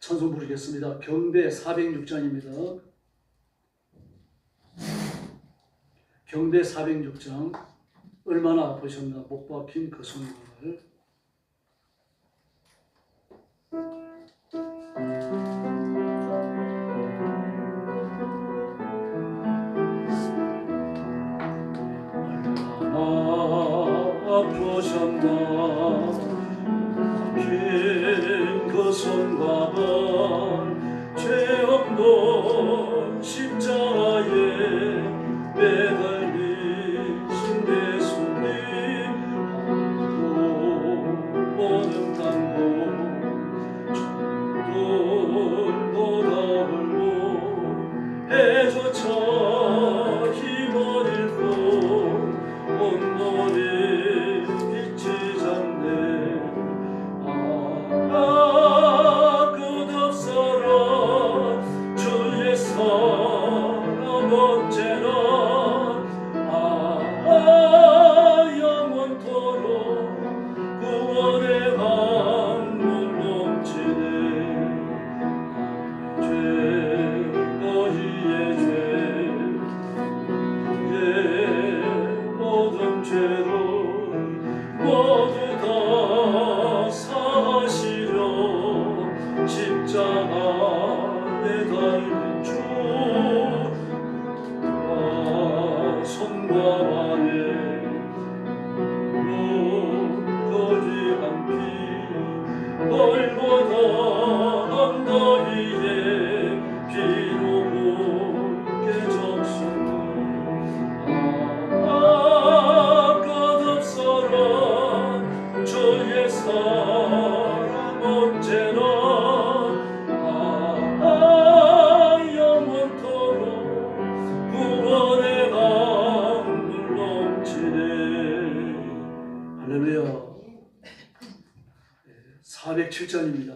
찬송 부르겠습니다. 경배 406장입니다. 경배 406장. 얼마나 아프셨나 못 박힌 그 손가락을. 아프셨나 긴 그 손과 발, 죄 없는 십자가에 매달리신 예수님, 모든 땅도 돌보다 울고 해조차 힘을 잃고 온몸이 빛이 졌네. 끝없어라 주의 사랑 언제나 영원토록 구원의 강물 넘치네. 죄 너희의 죄 모든 죄를 모두 다 사시려 십자가에 달린 주 손과 발에 거리한 피 골고다 언덕 위에 피로 붉게 적시고 끝없어라 주의 사랑 언제나 영원토록 구원의 강물 넘치네. 할렐루야. 407장입니다.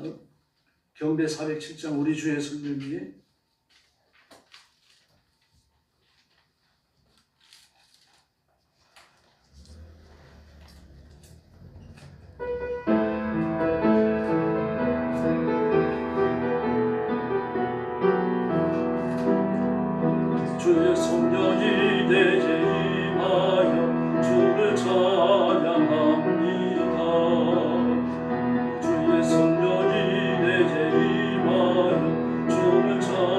경배 407장 우리 주의 성령이 주의 성령이 내게 임하여 주를 찬양합니다. 주의 성령이 내게 임하여 주를 찬양합니다.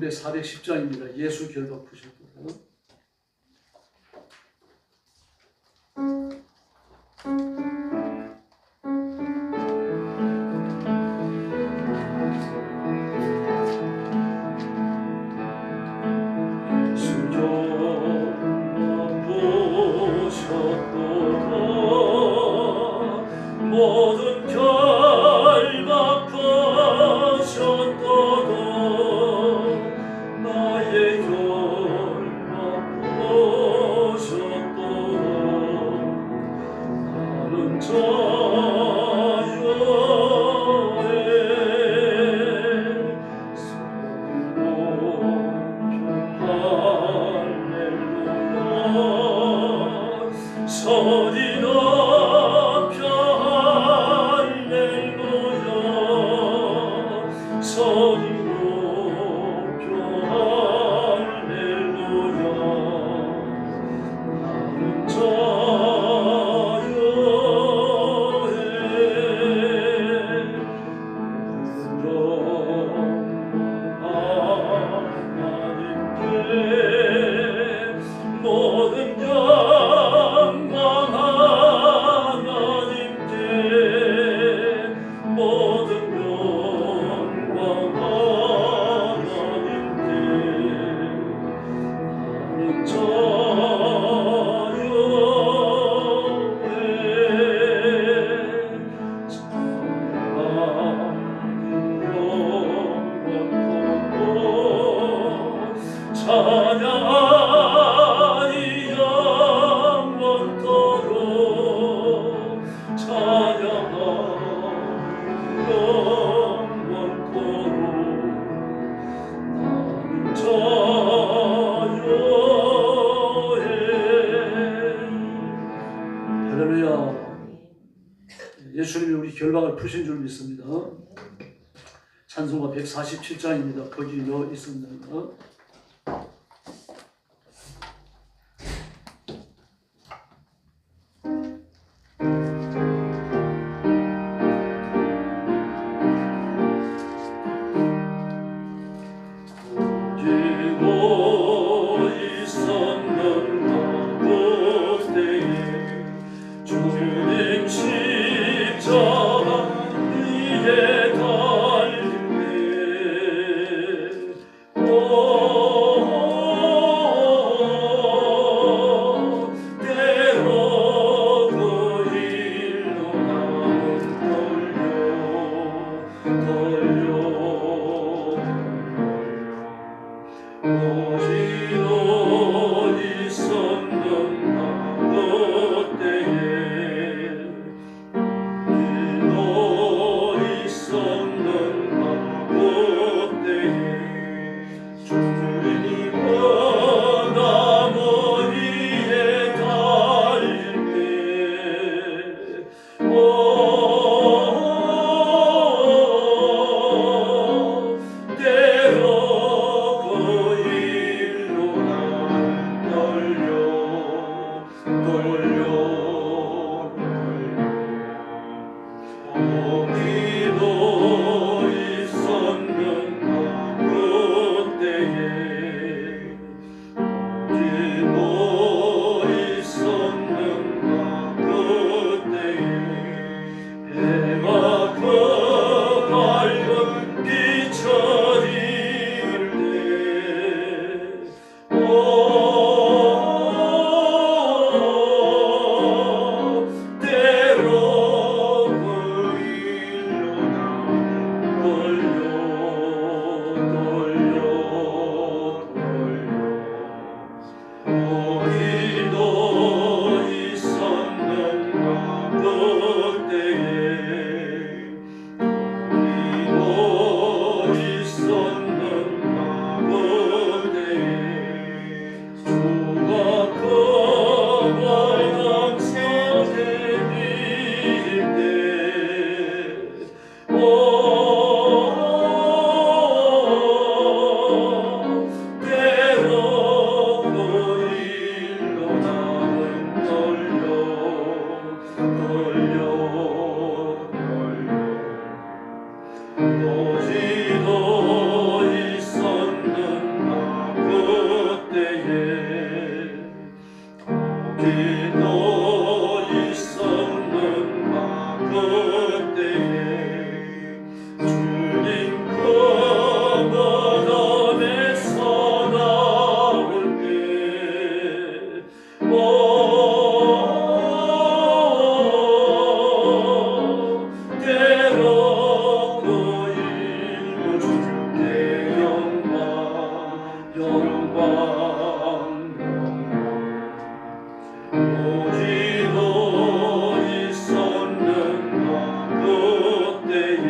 경배 410장입니다. 예수 결박 푸실 거예요. 모든 결박하셨도다. 나의 결박하셨도다. 나는 자유의 할렐루야. 선이 높여 할렐루야. 선이 높여 할렐루야. 나는 자유의 하나님께 모든 영광 하나님께 모든 영광 하나님께 나는 자유의 찬양하니 영원토록 찬양하니 영원토록 나는 자유의 할렐루야. 예수님이 우리 결박을 푸신 줄 믿습니다. 찬송가 147장입니다. 거기 넣어 있습니다. 지고 있었는가 그때에 주님 십자가 위에 달릴 때 때로 그 일로 나는 떨려 어디로 있었는가 그때에 어디로 있었는가 그때에 주님이 나무 위에 달릴 때 때로 그 일로 나는 떨려 어디로 있었는가 그때에 어디로 있었는가 그때에 해가 그 밝은 빛을 잃을 때 기도 있었는가 그때에 주님 그 무덤에서 나올 때 때로 그 일로 주께 영광 영광 오지도 있었는가 그때에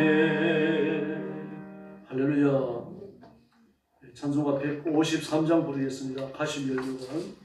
할렐루야. 찬송가 153장 부르겠습니다. 가심 열류관.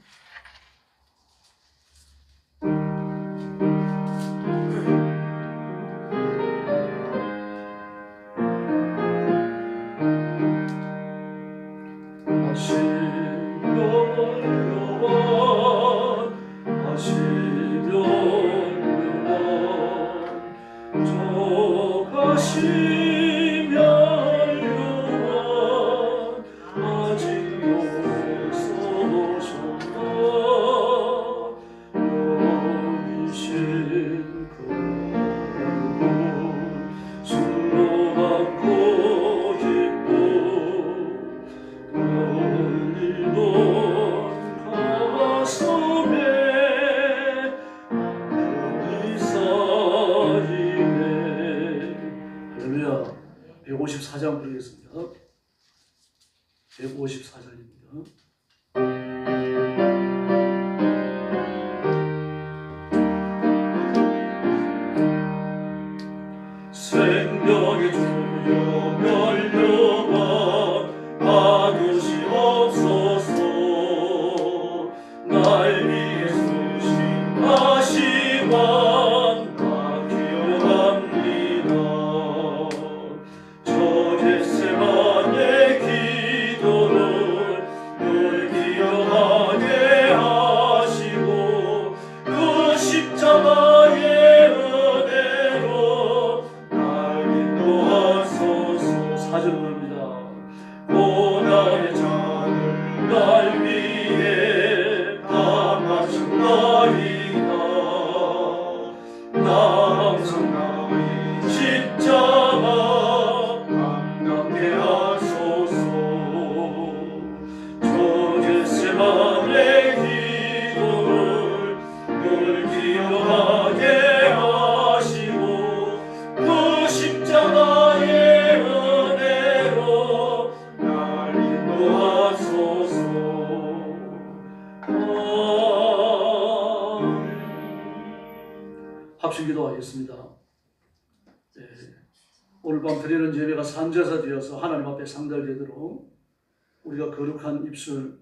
할렐루야. 154장 부르겠습니다. 154장입니다. 생명의 주여 멸류관 받으시옵소서 날 위해 쓰신 가시관 나 기억합니다 저 겟세마네 기도를 늘 기억하게 하시고 그 십자가의 은혜로 사절입니다. 고난의 잔을 날 위해 담아준 나이다 나 항상 나의 십자가 감당케 하소서 저 겟세마네 기도를 늘 기억하게 하시고 그 십자가의 은혜로 날 인도하소서 합심 기도하겠습니다. 오늘 밤 드리는 예배가 산제사 되어서 하나님 앞에 상달되도록 우리가 거룩한 입술,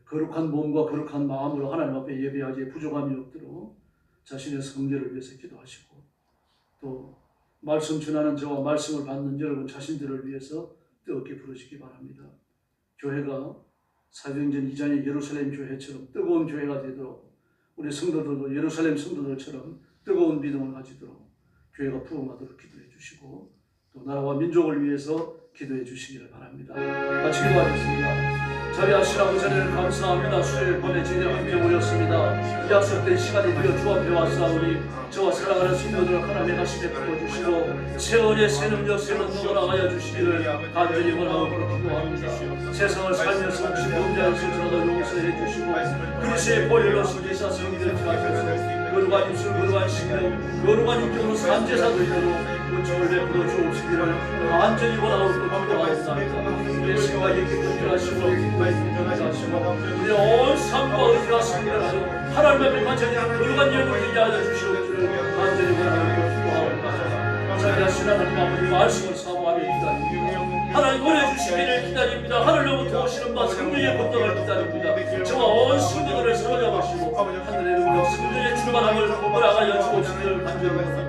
거룩한 몸과 거룩한 마음으로 하나님 앞에 예배하기에 부족함이 없도록 자신의 성결을 위해서 기도하시고 또 말씀 전하는 저와 말씀을 받는 여러분 자신들을 위해서 뜨겁게 부르시기 바랍니다. 교회가 사도행전 2장의 예루살렘 교회처럼 뜨거운 교회가 되도록 우리 성도들도 예루살렘 성도들처럼 뜨거운 믿음을 가지도록 교회가 부흥하도록 기도해 주시고 또 나라와 민족을 위해서 기도해 주시기를 바랍니다. 같이 기도하겠습니다. 자비하신 아버지 하나님 감사합니다. 수요일 밤에 저희들 함께 모였습니다. 이 약속된 시간이 되어 주 앞에 왔사오니 저와 사랑하는 성도들 하나님의 가슴에 품어주시고 새 은혜 새 능력 새 능력을 하여 주시기를 간절히 원하고 기도합니다. 세상을 살면서 혹시 범죄하였을지라도 용서해 주시고 그리스의 보혈로 속이사 성기를 하셔서 거룩한 입술 거룩한 신경 거룩한 인격으로 산제사 되도록 은총을 베풀어 주옵시기를 간절히 원하고 기도하옵나이다. 우리의 생활이 기쁨하시고 기쁨하시고 우리의 온 삶과 의지와 성결하여 하나님의 백만천이 거룩한 영을 되게 하여 주시옵기를 간절히 원하고 기도하옵나이다. 자비하신 하나님 아버지 말씀을 사모하며 기다립니다. 하나님 보내주시기를 기다립니다. 하늘로부터 오시는 바 성령의 권능을 기다립니다. 저와 온 성도들을 사로잡으시고 하늘의 능력 성령의 충만함을 허락하여 주옵시기를 간절히 원합니다.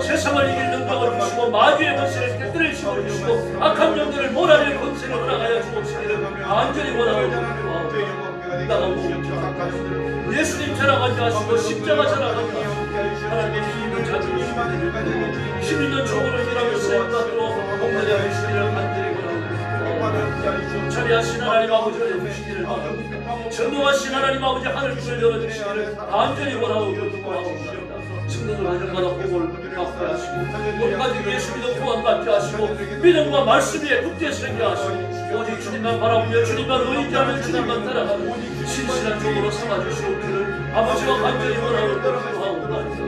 세상을 이길 능력을 주시고 마귀의 권세를 깨뜨리시고 주시고 악한 영들을 몰아낼 권세를 허락하여 주옵시기를 간절히 원하고 기도하옵니다. 예수님 자랑하지 마시고 십자가 자랑하지 마시고 하나님의 힘을 자주시고 12년 종으로 일하며 쓰임받으로 공부되어 주시기를 간절히 원하옵니다. 자비하신 하나님 아버지를 해주시기를 바랍니다. 전능하신 하나님 아버지 하늘을 열어주시기를 간절히 원하고 기도하옵나이다. 성도들 가정마다 복을 받게 하시고 모든 예수 믿음 구원받게 하시고 믿음과 말씀 위에 굳게 서게 하시고 오직 주님만 바라보며 주님만 의지하며 주님만 따라가는 신실한 종으로 삼아주시옵기를 아버지와 간절히 원하고 기도하옵나이다.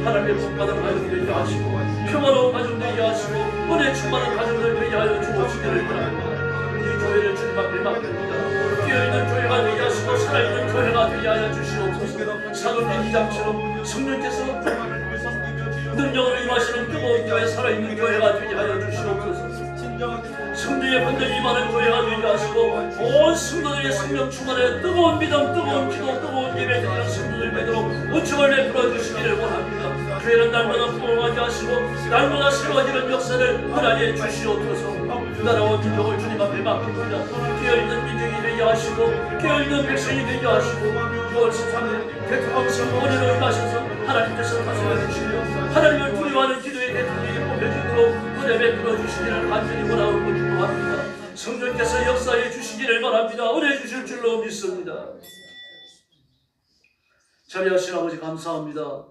하나님의 복받은 가정 되게 하시고 평화로운 가정 되게 하시고 은혜 충만한 가정들 되게 하여 주옵시기를 바랍니다. 우리 교회를 주님 앞에 맡깁니다. 깨어있는 교회가 되게 하시고 살아있는 교회가 되게 하여 주시옵소서. 사도행전 2장처럼 성령께서 능력으로 임하시는 뜨거운 교회, 살아있는 교회가 되게 하여 주시옵소서. 성령의 번영이 임하는 교회가 되게 하시고 온 성도들의 생명 충만에 뜨거운 믿음, 뜨거운 기도, 뜨거운 예배 드리는 성도들 되도록 은총을 베풀어 주시기를 원합니다. 교회는 날마다 부흥하게 하시고 날마다 새로워지는 역사를 허락해 주시옵소서. 나라와 민족을 주님 앞에 맡깁니다. 깨어있는 민족이 되게 하시고 깨어있는 백성이 되게 하시고 6월 13일 대통령 선거원으로 임하셔서 하나님께서 다스려 주시며 하나님을 두려워하는 기도의 대통령이 뽑혀지도록 은혜 베풀어 주시기를 간절히 원하고 기도합니다. 성령께서 역사해 주시기를 바랍니다. 은혜 주실 줄로 믿습니다. 자비하신 아버지 감사합니다.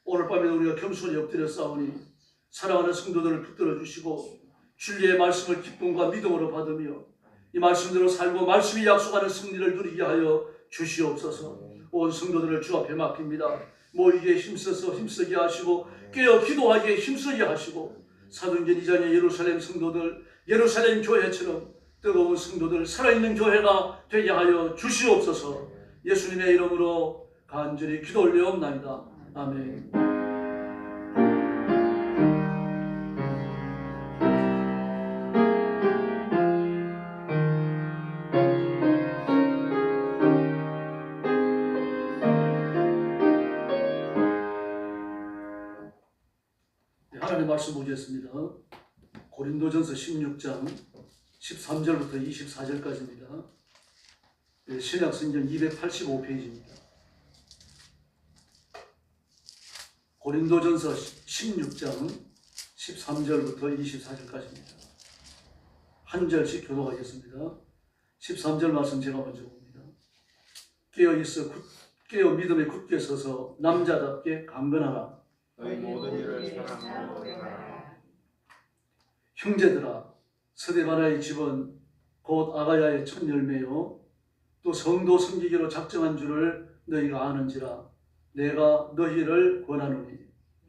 오늘 밤에 우리가 겸손히 엎드려 싸우니 사랑하는 성도들을 붙들어 주시고 진리의 말씀을 기쁨과 믿음으로 받으며 이 말씀대로 살고 말씀이 약속하는 승리를 누리게 하여 주시옵소서. 온 성도들을 주 앞에 맡깁니다. 모이기에 힘쓰게 하시고 깨어 기도하기에 힘쓰게 하시고 사도행전 2장의 예루살렘 성도들, 예루살렘 교회처럼 뜨거운 성도들, 살아있는 교회가 되게 하여 주시옵소서. 예수님의 이름으로 간절히 기도 올려옵나이다. 아멘. 하나님 말씀 보겠습니다. 고린도전서 16장 13절부터 24절까지입니다. 신약성경 285페이지입니다. 고린도전서 16장 13절부터 24절까지입니다. 한 절씩 교독하겠습니다. 13절 말씀 제가 먼저 봅니다. 깨어 믿음에 굳게 서서 남자답게 강건하라. 너희 모든 일을 사랑으로 행하라. 형제들아, 스데바나의 집은 곧 아가야의 첫 열매요 또 성도 섬기기로 작정한 줄을 너희가 아는지라. 내가 너희를 권하노니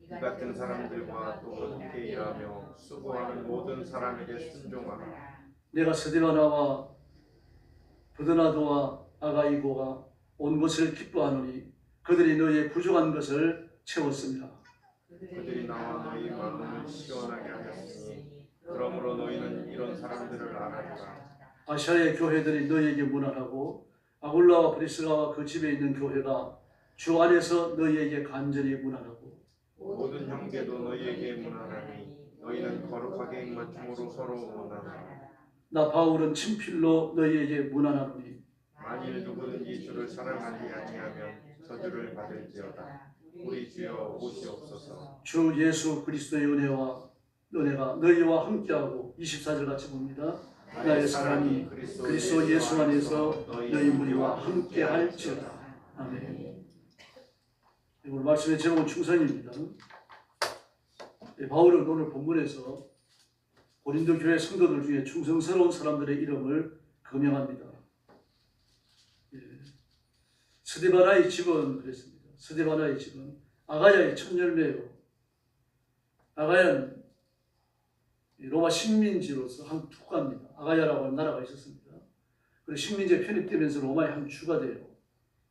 이 같은 사람들과 또 함께 일하며 수고하는 모든 사람에게 순종하라. 내가 스데바나와 부드나도와 아가이고가 온 것을 기뻐하노니 그들이 너희의 부족한 것을 채웠습니다. 그들이 나와 너희 마음을 시원하게 하였으니 그러므로 너희는 이런 사람들을 알아주라. 아시아의 교회들이 너희에게 문안하고 아굴라와 브리스가와 그 집에 있는 교회가 주 안에서 너희에게 간절히 문안하고 모든 형제도 너희에게 문안하니 너희는 거룩하게 입맞춤으로 서로 문안하라. 나 바울은 친필로 너희에게 문안하노니 만일 누구든지 주를 사랑하지 아니하면 저주를 받을지어다. 우리 주여 오시옵소서. 주 예수 그리스도의 은혜가 너희와 함께하고 24절 같이 봅니다. 나의 사랑이 그리스도 예수 안에서 너희 무리와 함께할지어다. 아멘. 오늘 말씀의 제목은 충성입니다. 바울은 오늘 본문에서 고린도 교회 성도들 중에 충성스러운 사람들의 이름을 거명합니다. 스데바나의 집은 그랬습니다. 스데바나의 집은 아가야의 첫 열매요. 아가야는 로마 식민지로서 한 국가입니다. 아가야라고 하는 나라가 있었습니다. 그리고 식민지에 편입되면서 로마의 한 주가 돼요.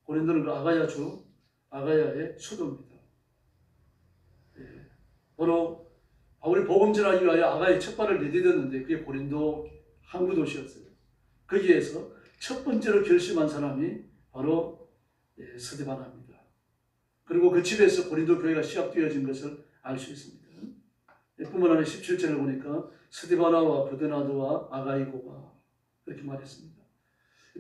고린도는 그 아가야주, 아가야의 수도입니다. 바로 바울이 복음 전하기 위하여 아가야의 첫 발을 내디뎠는데 그게 고린도 항구 도시였어요. 거기에서 첫 번째로 결심한 사람이 바로 스데바나입니다. 그리고 그 집에서 고린도 교회가 시작되어진 것을 알 수 있습니다. 뿐만 아니라 17절을 보니까 스데바나와 부드나도와 아가이고가 그렇게 말했습니다.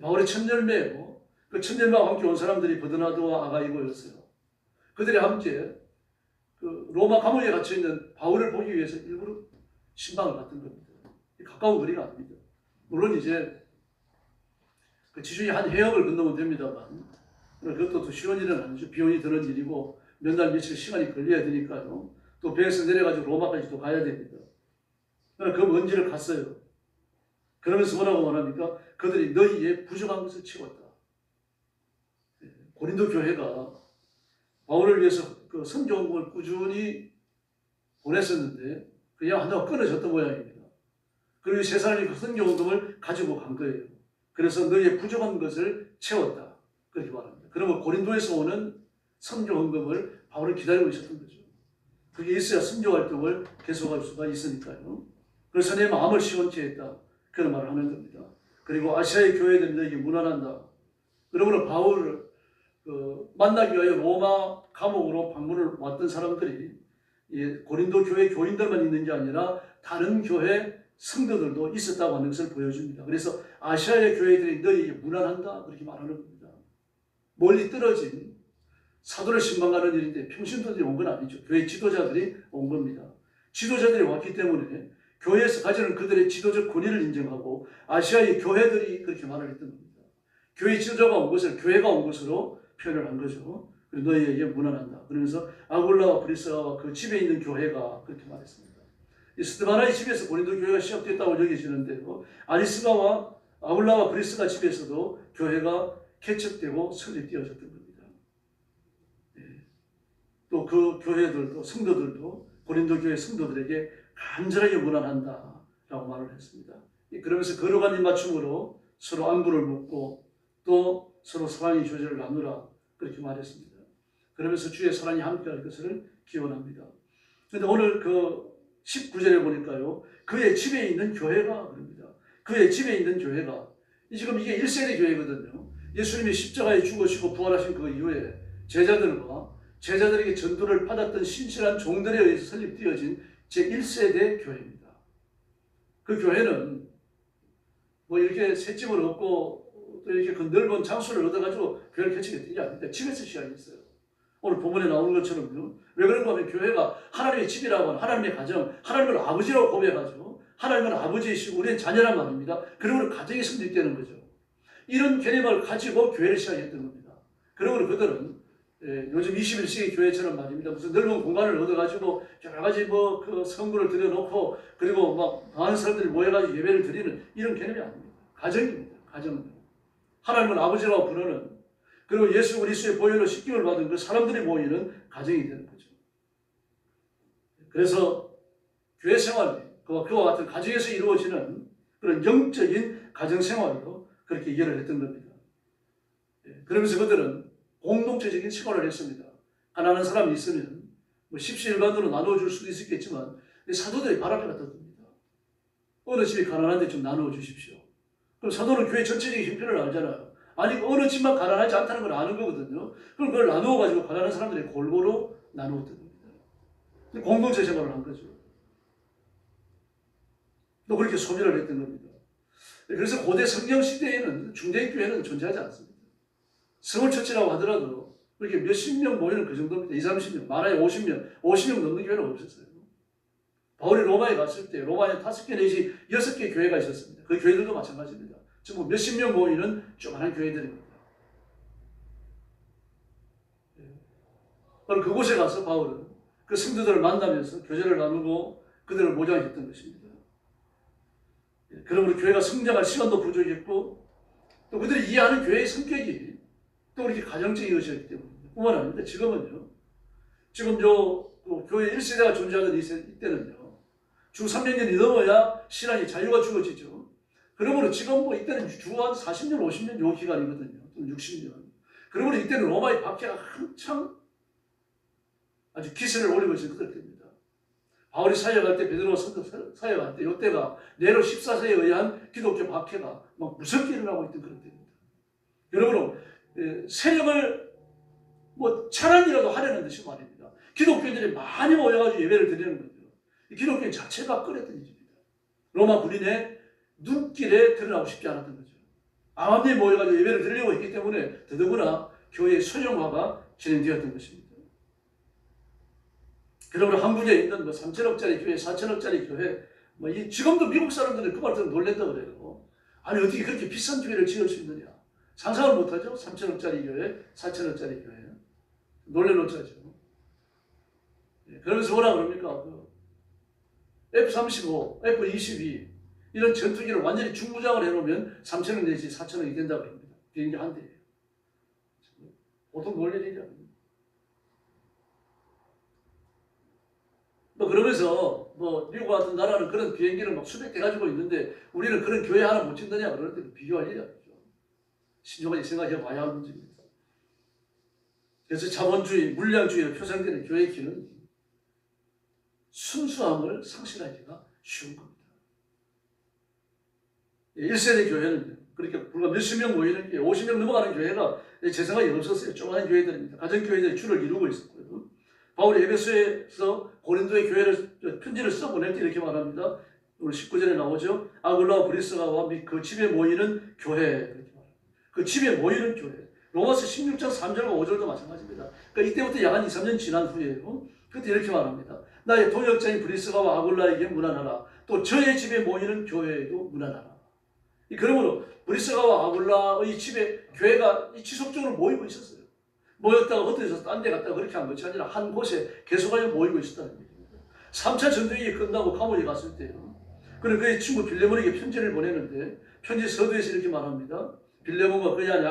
바울의 첫 열매고 그 첫 열매와 함께 온 사람들이 부드나도와 아가이고였어요. 그들이 함께 그 로마 감옥에 갇혀 있는 바울을 보기 위해서 일부러 신방을 갔던 겁니다. 가까운 거리가 아닙니다. 물론 이제 그 지중해 한 해역을 건너면 됩니다만 그것도 또 쉬운 일은 아니죠. 비용이 드는 일이고 몇 날 며칠 시간이 걸려야 되니까요. 또 배에서 내려가지고 로마까지 또 가야 됩니다. 그러나 그 먼지를 갔어요. 그러면서 뭐라고 말합니까? 그들이 너희의 부족한 것을 채웠다. 고린도 교회가 바울을 위해서 그 선교원금을 꾸준히 보냈었는데 그냥 하다가 끊어졌던 모양입니다. 그리고 세 사람이 그 선교원금을 가지고 간 거예요. 그래서 너희의 부족한 것을 채웠다. 그렇게 말합니다. 그러면 고린도에서 오는 선교원금을 바울을 기다리고 있었던 거죠. 그게 있어야 선교 활동을 계속할 수가 있으니까요. 그래서 내 마음을 시원케 했다. 그런 말을 하는 겁니다. 그리고 아시아의 교회들이 너에게 문안한다. 그러므로 바울을 만나기 위하여 로마 감옥으로 방문을 왔던 사람들이 고린도 교회 교인들만 있는 게 아니라 다른 교회 성도들도 있었다고 하는 것을 보여줍니다. 그래서 아시아의 교회들이 너에게 문안한다. 그렇게 말하는 겁니다. 멀리 떨어진 사도를 신방하는 일인데 평신도들이 온 건 아니죠. 교회 지도자들이 온 겁니다. 지도자들이 왔기 때문에 교회에서 가지는 그들의 지도적 권위를 인정하고 아시아의 교회들이 그렇게 말을 했던 겁니다. 교회 지도자가 온 것을 교회가 온 것으로 표현을 한 거죠. 그리고 너희에게 문안한다. 그러면서 아굴라와 브리스가와 그 집에 있는 교회가 그렇게 말했습니다. 이 스데바나의 집에서 고린도 교회가 시작됐다고 여겨지는데요. 아리스가와 아굴라와 브리스가 집에서도 교회가 개척되고 설립되어졌던 겁니다. 또 그 교회들도 성도들도 고린도 교회 성도들에게 간절하게 문안한다 라고 말을 했습니다. 그러면서 거룩한 입맞춤으로 서로 안부를 묻고 또 서로 사랑의 교제를 나누라 그렇게 말했습니다. 그러면서 주의 사랑이 함께할 것을 기원합니다. 그런데 오늘 그 19절에 보니까요. 그의 집에 있는 교회가 그럽니다. 그의 집에 있는 교회가 지금 이게 1세대 교회거든요. 예수님이 십자가에 죽으시고 부활하신 그 이후에 제자들에게 전도를 받았던 신실한 종들에 의해서 설립되어진 제1세대 교회입니다. 그 교회는 뭐 이렇게 셋집을 얻고 또 이렇게 그 넓은 장소를 얻어가지고 교회를 개척했던 게 아닙니다. 집에서 시작했어요. 오늘 본문에 나오는 것처럼요. 왜 그런가 하면 교회가 하나님의 집이라고 하는 하나님의 가정, 하나님을 아버지라고 고백하죠. 하나님은 아버지이시고 우리는 자녀란 말입니다. 그러므로 가정이 성립되는 거죠. 이런 개념을 가지고 교회를 시작했던 겁니다. 그러므로 그들은 요즘 21세기 교회처럼 말입니다. 무슨 넓은 공간을 얻어가지고 여러 가지 그 성구를 들여놓고 그리고 막 많은 사람들이 모여가지고 예배를 드리는 이런 개념이 아닙니다. 가정입니다. 가정은. 하나님은 아버지라고 부르는 그리고 예수 그리스도의 보혈로 십계를 받은 그 사람들이 모이는 가정이 되는 거죠. 그래서 교회 생활이 그와 같은 가정에서 이루어지는 그런 영적인 가정 생활로 그렇게 이해를 했던 겁니다. 그러면서 그들은 공동체적인 생활을 했습니다. 가난한 사람이 있으면 뭐 십시일반으로 나누어줄 수도 있겠지만 사도들이 발 앞에 갖다 둡니다. 어느 집이 가난한데 좀 나누어 주십시오. 그럼 사도는 교회 전체적인 형편을 알잖아요. 아니 어느 집만 가난하지 않다는 걸 아는 거거든요. 그럼 그걸 나누어가지고 가난한 사람들이 골고루 나누었던 겁니다. 공동체 생활을 한 거죠. 또 그렇게 소비를 했던 겁니다. 그래서 고대 성경 시대에는 중대교회는 존재하지 않습니다. 서울처치라고 하더라도 그렇게 몇십 명 모이는 그 정도입니다. 20, 30명, 많아야 50명 넘는 교회는 없었어요. 바울이 로마에 갔을 때 로마에 5개 내지 6개 교회가 있었습니다. 그 교회들도 마찬가지입니다. 전부 몇십 명 모이는 조그마한 교회들입니다. 그럼 그곳에 가서 바울은 그 성도들을 만나면서 교제를 나누고 그들을 모장했던 것입니다. 그러므로 교회가 성장할 시간도 부족했고 또 그들이 이해하는 교회의 성격이 또 그렇게 가정적인 것이었기 때문입니다. 뿐만 아닙니다. 지금은요. 지금 교회 1세대가 존재하던 이때는요. 주 300년이 넘어야 신앙의 자유가 주어지죠. 그러므로 지금 이때는 주 한 40년, 50년 요 기간이거든요. 또 60년. 그러므로 이때는 로마의 박해가 한창 아주 기세를 올리고 있을 때입니다. 바울이 사역할 때, 베드로가 사역할 때, 이때가 네로 14세에 의한 기독교 박해가 막 무섭게 일어나고 있던 그런 때입니다. 여러분, 세력을 차란이라도 하려는 듯이 말입니다. 기독교인들이 많이 모여가지고 예배를 드리는 거죠. 기독교인 자체가 끌었던 일입니다. 로마 군인의 눈길에 드러나고 싶지 않았던 거죠. 암암리에 모여가지고 예배를 드리려고 했기 때문에 더더구나 교회의 소형화가 진행되었던 것입니다. 그러므로 한국에 있는 3천억짜리 교회, 4천억짜리 교회, 지금도 미국 사람들은 그 말 들으면 놀란다고 그래요. 아니, 어떻게 그렇게 비싼 교회를 지을 수 있느냐. 상상을 못하죠? 3천억짜리 교회, 4천억짜리 교회. 놀래놓자죠. 그러면서 뭐라 그럽니까? F-35, F-22 이런 전투기를 완전히 중무장을 해놓으면 3천억 내지 4천억이 된다고 합니다. 비행기 한 대예요. 보통 놀랄 일이 아닙니다. 그러면서 미국 같은 나라는 그런 비행기를 막 수백 대 가지고 있는데 우리는 그런 교회 하나 못 짓느냐 그러는데 비교할 일이 아니죠. 신중하게 생각해 봐야 할 문제입니다. 그래서 자본주의, 물량주의로 표상되는 교회의 길은 순수함을 상실하기가 쉬운 겁니다. 1세대 교회는 그렇게 불과 몇십 명 모이는 게 50명 넘어가는 교회가 제 생각에 없었어요. 조그마한 교회들입니다. 가정교회들이 주를 이루고 있었고요. 바울이 에베소에서 고린도의 교회를 편지를 써보낼 때 이렇게 말합니다. 오늘 19절에 나오죠. 아굴라와 브리스가와 및 그 집에 모이는 교회. 이렇게 말합니다. 그 집에 모이는 교회. 로마서 16장 3절과 5절도 마찬가지입니다. 그러니까 이때부터 약 한 2, 3년 지난 후에요. 그때 이렇게 말합니다. 나의 동역자인 브리스가와 아굴라에게 문안하라. 또 저의 집에 모이는 교회에도 문안하라. 그러므로 브리스가와 아굴라의 집에 교회가 지속적으로 모이고 있었어요. 모였다가 흩어져서 딴 데 갔다가 그렇게 한 것이 아니라 한 곳에 계속하여 모이고 있었다는 얘기입니다. 3차 전쟁이 끝나고 감옥에 갔을 때요. 그는 그의 친구 빌레몬에게 편지를 보내는데 편지 서두에서 이렇게 말합니다. 빌레몬과 그의 아내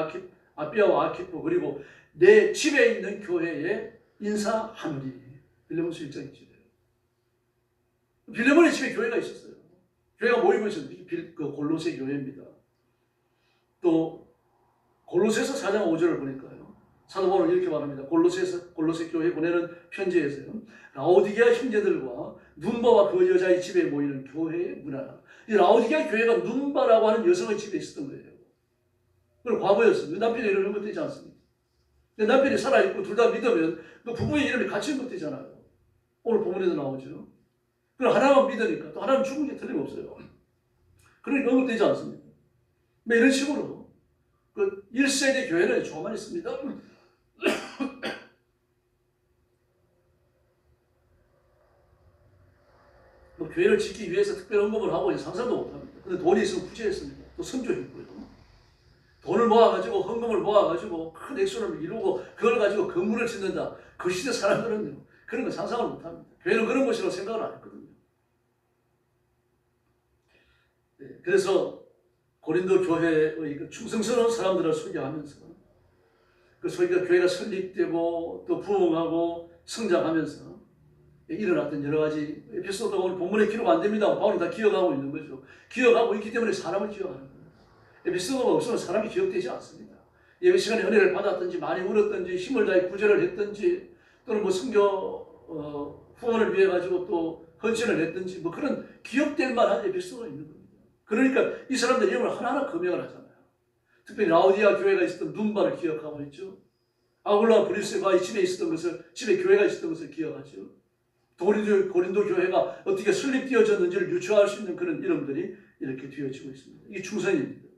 아비아와 아키포 그리고 내 집에 있는 교회에 인사하노니. 빌레몬서 1장이죠. 빌레몬의 집에 교회가 있었어요. 교회가 모이고 있었는데 그 골로새 교회입니다. 또 골로새서 4장 5절을 보니까요. 사도 바울은 이렇게 말합니다. 골로새 교회에 보내는 편지에서요. 라오디게아 형제들과 눈바와 그 여자의 집에 모이는 교회에 문안하라. 이 라오디게아 교회가 눈바라고 하는 여성의 집에 있었던 거예요. 그건 과거였어요. 남편이 이러는 것 되지 않습니까? 남편이 살아있고 둘 다 믿으면 그 부부의 이름이 같이 있는 것 되잖아요. 오늘 본문에도 나오죠. 그럼 하나만 믿으니까 또 하나는 죽은 게 틀림없어요. 그러니까 언급되지 않습니다. 이런 식으로 그 1세대 교회는 조금만 있습니다. 교회를 짓기 위해서 특별한 언급을 하고 상상도 못합니다. 근데 돈이 있으면 구제했습니다. 또 선조했고요. 돈을 모아가지고 헌금을 모아가지고 큰 액수를 이루고 그걸 가지고 건물을 짓는다. 그 시대 사람들은 그런 거 상상을 못합니다. 교회는 그런 곳이라고 생각을 안 했거든요. 그래서 고린도 교회의 그 충성스러운 사람들을 소개하면서 그 소개가 교회가 설립되고 또 부흥하고 성장하면서 일어났던 여러 가지 에피소드가 오늘 본문에 기록 안 됩니다. 바울은 다 기억하고 있는 거죠. 기억하고 있기 때문에 사람을 기억하는 거예요. 에피소드가 없으면 사람이 기억되지 않습니다. 예배 시간에 은혜를 받았든지 많이 울었든지 힘을 다해 구제를 했든지 또는 뭐 선교 후원을 위해 가지고 또 헌신을 했든지 뭐 그런 기억될 만한 에피소드가 있는 겁니다. 그러니까 이 사람들 이름을 하나하나 금명을 하잖아요. 특별히 라오디아 교회가 있었던 눈바를 기억하고 있죠. 아굴라 브리스가 이 집에 있었던 것을, 집에 교회가 있었던 것을 기억하죠. 고린도 교회가 어떻게 설립되어졌는지를 유추할 수 있는 그런 이름들이 이렇게 되어지고 있습니다. 이게 충성입니다.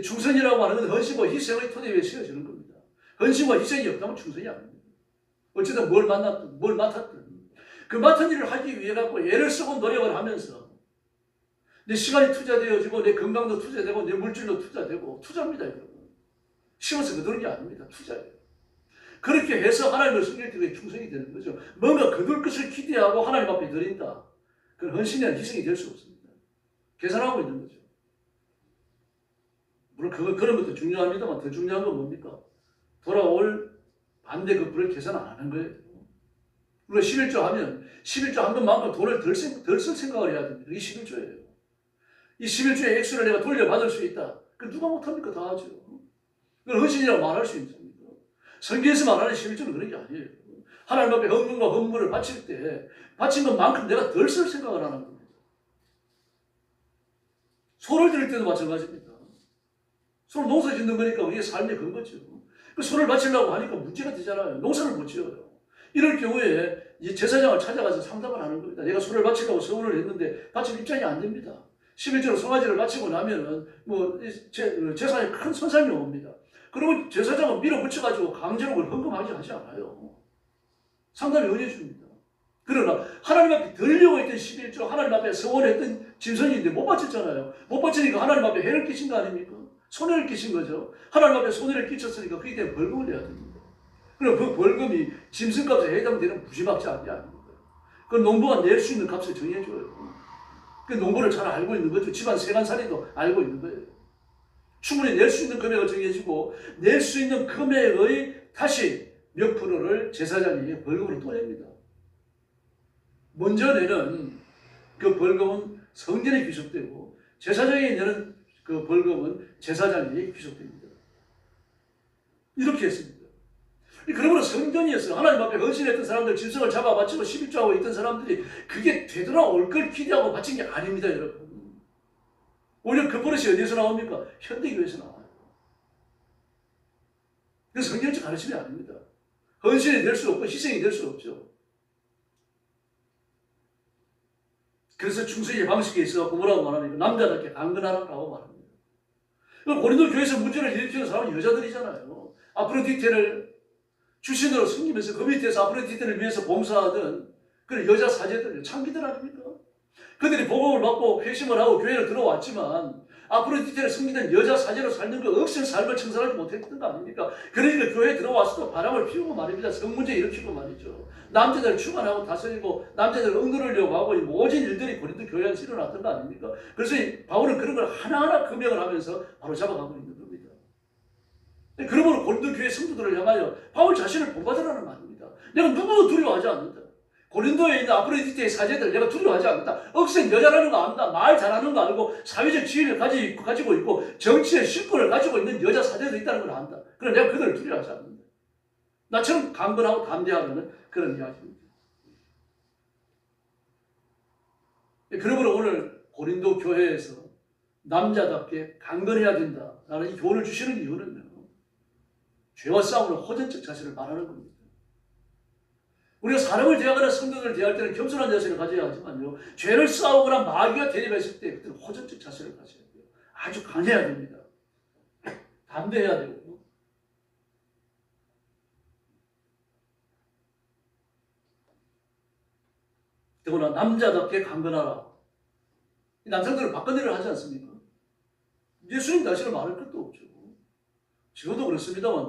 충성이라고 하는 건 헌신과 희생의 토대 위에 세워지는 겁니다. 헌신과 희생이 없다면 충성이 아닙니다. 어쨌든 뭘 맡았든 그 맡은 일을 하기 위해 갖고 애를 쓰고 노력을 하면서 내 시간이 투자되어지고 내 건강도 투자되고 내 물질도 투자되고 투자입니다. 여러분. 쉬워서 거두는 게 아닙니다. 투자예요. 그렇게 해서 하나님을 섬길 때 충성이 되는 거죠. 뭔가 거둘 것을 기대하고 하나님 앞에 드린다. 그건 헌신이나 희생이 될 수 없습니다. 계산하고 있는 거죠. 물론 그런 것도 중요합니다만 더 중요한 건 뭡니까? 돌아올 반대 그 불을 계산 안 하는 거예요. 우리가 11조 하면 11조 한 것만큼 돈을 덜 쓸 생각을 해야 됩니다. 이게 11조예요. 이 11조의 액수를 내가 돌려받을 수 있다. 그 누가 못합니까? 다 하죠. 그걸 헌신이라고 말할 수 있습니다. 성경에서 말하는 11조는 그런 게 아니에요. 하나님 앞에 헌금과 헌물을 바칠 때 바친 것만큼 내가 덜 쓸 생각을 하는 겁니다. 소를 드릴 때도 마찬가지입니다. 소를 농사 짓는 거니까 우리의 삶의 근거죠. 그 소를 바치려고 하니까 문제가 되잖아요. 농사를 못 지어요. 이럴 경우에 이 제사장을 찾아가서 상담을 하는 겁니다. 내가 소를 바치려고 서운을 했는데 바칠 입장이 안 됩니다. 11조로 송아지를 바치고 나면은 뭐 제사에 큰 손상이 옵니다. 그러면 제사장은 밀어붙여가지고 강제로 그걸 헌금하지 않아요. 상담이 은혜줍니다. 그러나 하나님 앞에 드리려고 했던 11조, 하나님 앞에 서원했던 짐승인데 못 바쳤잖아요. 못 바치니까 하나님 앞에 해를 끼친 거 아닙니까? 손해를 끼친 거죠. 하나님 앞에 손해를 끼쳤으니까 그에 대한 벌금을 내야 됩니다. 그럼 그 벌금이 짐승값에 해당되는 무지막지한 게 아닙니다. 그 농부가 낼 수 있는 값을 정해줘요. 그 농부를 잘 알고 있는 거죠. 집안 세간살이도 알고 있는 거예요. 충분히 낼 수 있는 금액을 정해지고 낼 수 있는 금액의 다시 몇 프로를 제사장이 벌금으로 또 냅니다. 먼저 내는 그 벌금은 성전에 귀속되고 제사장이 내는 그 벌금은 제사장이 귀속됩니다. 이렇게 했습니다. 그러므로 성전이었어요. 하나님 앞에 헌신했던 사람들, 짐승을 잡아 바치고 11조하고 있던 사람들이 그게 되돌아올 걸 기대하고 바친 게 아닙니다, 여러분. 오히려 그 버릇이 어디서 나옵니까? 현대교회에서 나와요. 그래서 성경적 가르침이 아닙니다. 헌신이 될 수 없고 희생이 될 수 없죠. 그래서 충성의 방식에 있어서 뭐라고 말합니까? 남자답게 강건하라고 말합니다. 고린도 교회에서 문제를 일으키는 사람은 여자들이잖아요. 아프로디테를 주신으로 섬기면서 그 밑에서 아프로디테를 위해서 봉사하던 그런 여자 사제들, 창기들 아닙니까? 그들이 복음을 받고 회심을 하고 교회를 들어왔지만 아프로디테를 섬기던 여자 사제로 살던 그 억센 삶을 청산하지 못했던 거 아닙니까? 그러니까 교회에 들어와서도 바람을 피우고 말입니다. 성문제 일으키고 말이죠. 남자들 추간하고 다스리고 남자들 응거르려고 하고 이 모진 일들이 고린도 교회 안에서 일어났던 거 아닙니까? 그래서 바울은 그런 걸 하나하나 금명을 하면서 바로 잡아가고 있는 겁니다. 그러므로 고린도 교회 성도들을 향하여 바울 자신을 본받으라는 말입니다. 내가 누구도 두려워하지 않는다. 고린도에 있는 아프로디테의 사제들 내가 두려워하지 않는다. 억센 여자라는 거 안다. 말 잘하는 거 알고 사회적 지위를 가지고 있고 정치의 실권을 가지고 있는 여자 사제들이 있다는 걸 안다. 그러나 내가 그들을 두려워하지 않는다. 나처럼 강건하고 담대하는 그런 이야기입니다. 그러므로 오늘 고린도 교회에서 남자답게 강건해야 된다라는 이 교훈을 주시는 이유는 죄와 싸우는 호전적 자세를 말하는 겁니다. 우리가 사람을 대하거나 성도들을 대할 때는 겸손한 자세를 가져야 하지만요, 죄를 싸우거나 마귀와 대립했을 때 그때는 호전적 자세를 가져야 돼요. 아주 강해야 됩니다. 담대해야 되고요. 더구나 남자답게 강건하라. 남성들은 박근혜를 하지 않습니까? 예수님 자신을 말할 것도 없죠. 지금도 그렇습니다만,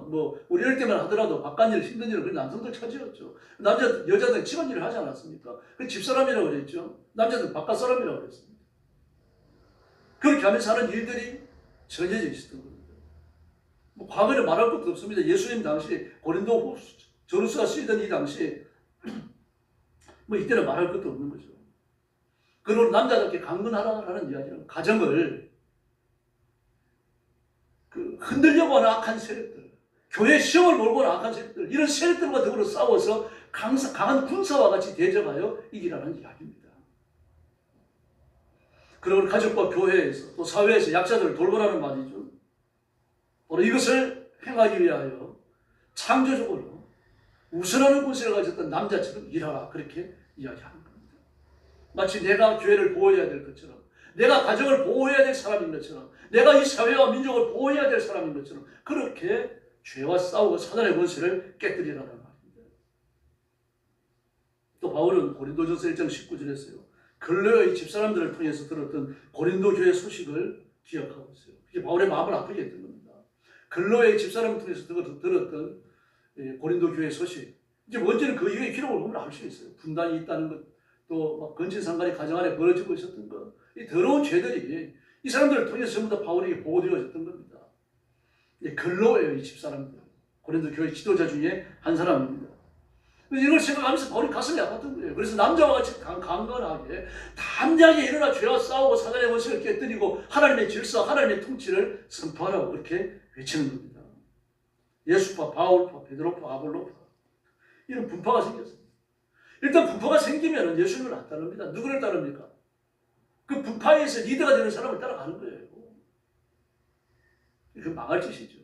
우리 어릴 때만 하더라도 바깥일, 힘든 일을 남성들 차지했죠. 여자들은 집안일을 하지 않았습니까? 그 집사람이라고 그랬죠. 남자들은 바깥 사람이라고 그랬습니다. 그렇게 하면서 하는 일들이 전해져 있었던 겁니다. 과거에 말할 것도 없습니다. 예수님 당시, 고린도 저루스가 쓰이던 이 당시에, 이때는 말할 것도 없는 거죠. 그리고 남자답게 강건하라는 이야기는 가정을 흔들려고 하는 악한 세력들, 교회 시험을 몰고 하는 악한 세력들, 이런 세력들과 더불어 싸워서 강한 군사와 같이 대적하여 이기라는 이야기입니다. 그리고 가족과 교회에서 또 사회에서 약자들을 돌보라는 말이죠. 바로 이것을 행하기 위하여 창조적으로 우선하는 군세를 가졌던 남자처럼 일하라, 그렇게 이야기하는 겁니다. 마치 내가 교회를 보호해야 될 것처럼, 내가 가정을 보호해야 될 사람인 것처럼, 내가 이 사회와 민족을 보호해야 될 사람인 것처럼 그렇게 죄와 싸우고 사단의 권세를 깨뜨리라는 말입니다. 또 바울은 고린도전서 1장 19절에서요, 근로의 집사람들을 통해서 들었던 고린도 교회 소식을 기억하고 있어요. 그게 바울의 마음을 아프게 했던 겁니다. 근로의 집사람을 통해서 들었던 고린도 교회 소식. 이제 먼저는 그 이후의 기록을 보면 알 수 있어요. 분단이 있다는 것, 또 건친상간이 가정 안에 벌어지고 있었던 것, 이 더러운 죄들이 이 사람들을 통해서 전부 다 바울에게 보고되어졌던 겁니다. 근로예요, 이 집사람들. 고린도 교회 지도자 중에 한 사람입니다. 이걸 생각하면서 바울이 가슴이 아팠던 거예요. 그래서 남자와 같이 강건하게 담대하게 일어나 죄와 싸우고 사단의 원수를 깨뜨리고 하나님의 질서, 하나님의 통치를 선포하라고 그렇게 외치는 겁니다. 예수파, 바울파, 베드로파, 아볼로파, 이런 분파가 생겼습니다. 일단 분파가 생기면 예수님을 안 따릅니다. 누구를 따릅니까? 그 분파에서 리더가 되는 사람을 따라가는 거예요. 그 망할 짓이죠.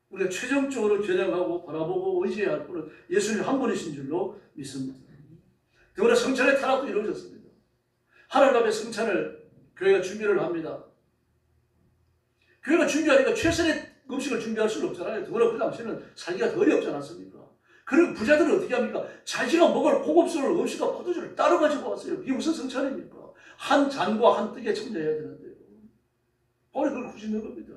우리가 최종적으로 겨냥하고 바라보고 의지해야 할 분은 예수님 한 분이신 줄로 믿습니다. 더구나 성찬의 타락도 이루어졌습니다. 하나님 앞에 성찬을 교회가 준비를 합니다. 교회가 준비하니까 최선의 음식을 준비할 수는 없잖아요. 더구나 그 당시에는 살기가 더 어렵지 않았습니까? 그리고 부자들은 어떻게 합니까? 자기가 먹을 고급스러운 음식과 포도주를 따로 가지고 왔어요. 이게 무슨 성찬입니까? 한 잔과 한 떡에 참여해야 되는데요. 바울이 그걸 굳이 넣은 겁니다.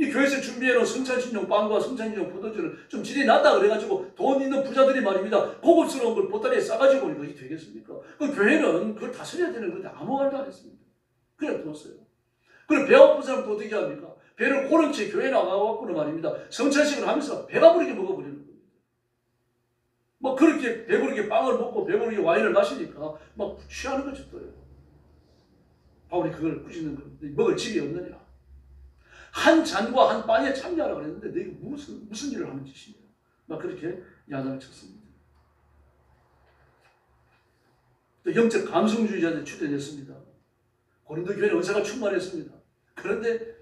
이 교회에서 준비해놓은 성찬신용 빵과 성찬신용 포도주를 좀 질이 낮다 그래가지고 돈 있는 부자들이 말입니다. 고급스러운 걸 보따리에 싸가지고 오니까 이게 되겠습니까? 그 교회는 그걸 다스려야 되는 건데 아무 말도 안 했습니다. 그냥 뒀어요. 그럼 배 아픈 사람 또 어떻게 합니까? 배를 고른 채 교회 나가갖고는 말입니다. 성찬식을 하면서 배가 부르게 먹어버리는 겁니다. 뭐 그렇게 배부르게 빵을 먹고 배부르게 와인을 마시니까 막 취하는 거죠 또요. 바울이 그걸 꾸짖는 겁니다. 먹을 집이 없느냐? 한 잔과 한 빵에 참여하라 그랬는데 너희가 무슨 일을 하는 짓이냐? 막 그렇게 야단을 쳤습니다. 또 영적 감성주의자들 추대됐습니다. 고린도 교회는 은사가 충만했습니다. 그런데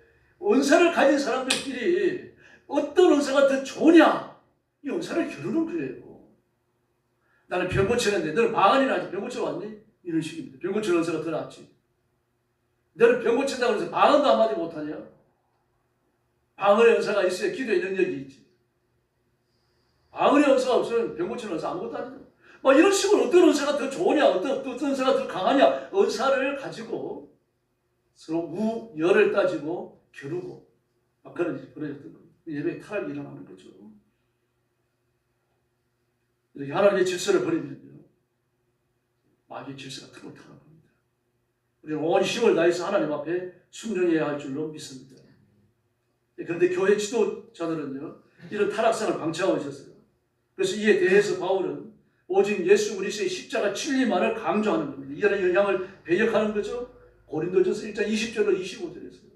은사를 가진 사람들끼리 어떤 은사가 더 좋으냐? 이 은사를 겨루는 거예요. 나는 병 고치는데 너는 방언이나 하지 병 고치러 왔니? 이런 식입니다. 병 고치는 은사가 더 낫지. 너는 병 고친다고 해서 방언도 한마디 못하냐? 방언의 은사가 있어야 기도의 능력이 있지. 방언의 은사가 없으면 병 고치는 은사 아무것도 아니죠. 뭐 이런 식으로 어떤 은사가 더 좋으냐, 어떤 은사가 더 강하냐, 은사를 가지고 서로 우열을 따지고 겨루고 막 그러졌던 거예요. 예배에 타락이 일어나는 거죠. 이렇게 하나님의 질서를 버리면요, 마귀의 질서가 틈을 타락합니다. 우리는 온 힘을 다해서 하나님 앞에 순종해야 할 줄로 믿습니다. 그런데 교회 지도자들은요, 이런 타락상을 방치하고 있었어요. 그래서 이에 대해서 바울은 오직 예수 그리스도의 십자가 진리만을 강조하는 겁니다. 이런 영향을 배역하는 거죠. 고린도전서 1장 20절로 25절에서요.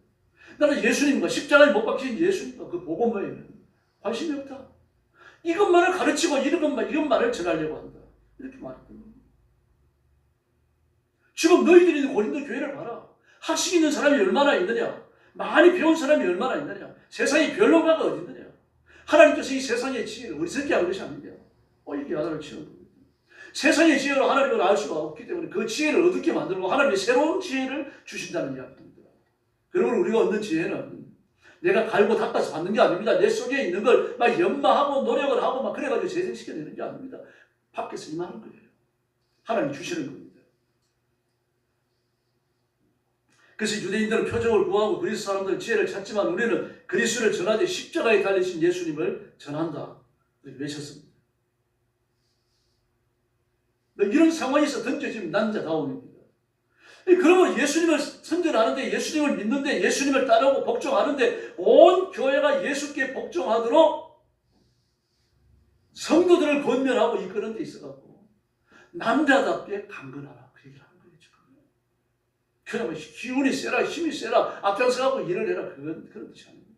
나는 예수님과 십자가에 못 박힌 예수님과 그 복음에는 관심이 없다. 이것만을 가르치고 이것만을 전하려고 한다. 이렇게 말했던 겁니다. 지금 너희들이 있는 고린도 교회를 봐라. 학식 있는 사람이 얼마나 있느냐. 많이 배운 사람이 얼마나 있느냐. 세상에 변론가가 어디 있느냐. 하나님께서 이 세상의 지혜를 어리석게 한 것이 아니냐. 이렇게 야단을 치는 겁니다. 세상의 지혜로 하나님을 알 수가 없기 때문에 그 지혜를 얻게 만들고 하나님의 새로운 지혜를 주신다는 이야기입니다. 그러면 우리가 얻는 지혜는 내가 갈고 닦아서 받는 게 아닙니다. 내 속에 있는 걸 막 연마하고 노력을 하고 막 그래가지고 재생시켜내는 게 아닙니다. 밖에서 임하는 거예요. 하나님이 주시는 겁니다. 그래서 유대인들은 표적을 구하고 그리스 사람들은 지혜를 찾지만 우리는 그리스도를 전하되 십자가에 달리신 예수님을 전한다. 외쳤습니다. 이런 상황에서 던져진 남자다움입니다. 그러면 예수님을 선전하는데, 예수님을 믿는데, 예수님을 따르고 복종하는데 온 교회가 예수께 복종하도록 성도들을 권면하고 이끄는 데 있어갖고 남자답게 강건하라. 그 얘기를 하는 거예요. 그냥 기운이 세라, 힘이 세라, 앞장서갖고 일을 해라. 그런 뜻이 아닙니다.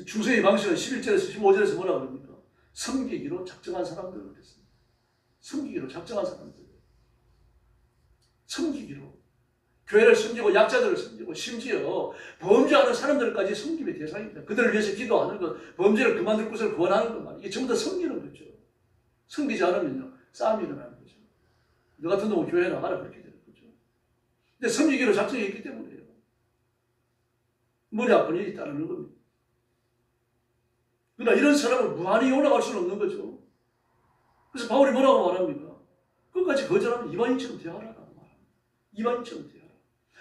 중세의 방식은 11절에서 15절에서 뭐라고 그럽니까? 섬기기로 작정한 사람들을 그랬습니다. 섬기기로 작정한 사람들. 섬기기로. 교회를 섬기고 약자들을 섬기고 심지어 범죄하는 사람들까지 섬김의 대상입니다. 그들을 위해서 기도하는 것, 범죄를 그만둘 것을 권하는 것, 이게 전부 다 섬기는 거죠. 섬기지 않으면요, 싸움이 일어나는 거죠. 너 같은 놈은 교회에 나가라 그렇게 되는 거죠. 근데 섬기기로 작정했기 때문에요. 머리 아픈 일이 따르는 겁니다. 그러나 이런 사람을 무한히 올라갈 수는 없는 거죠. 그래서 바울이 뭐라고 말합니까? 끝까지 거절하면 이방인처럼 대하라고 말합니다. 이방인처럼 대하라.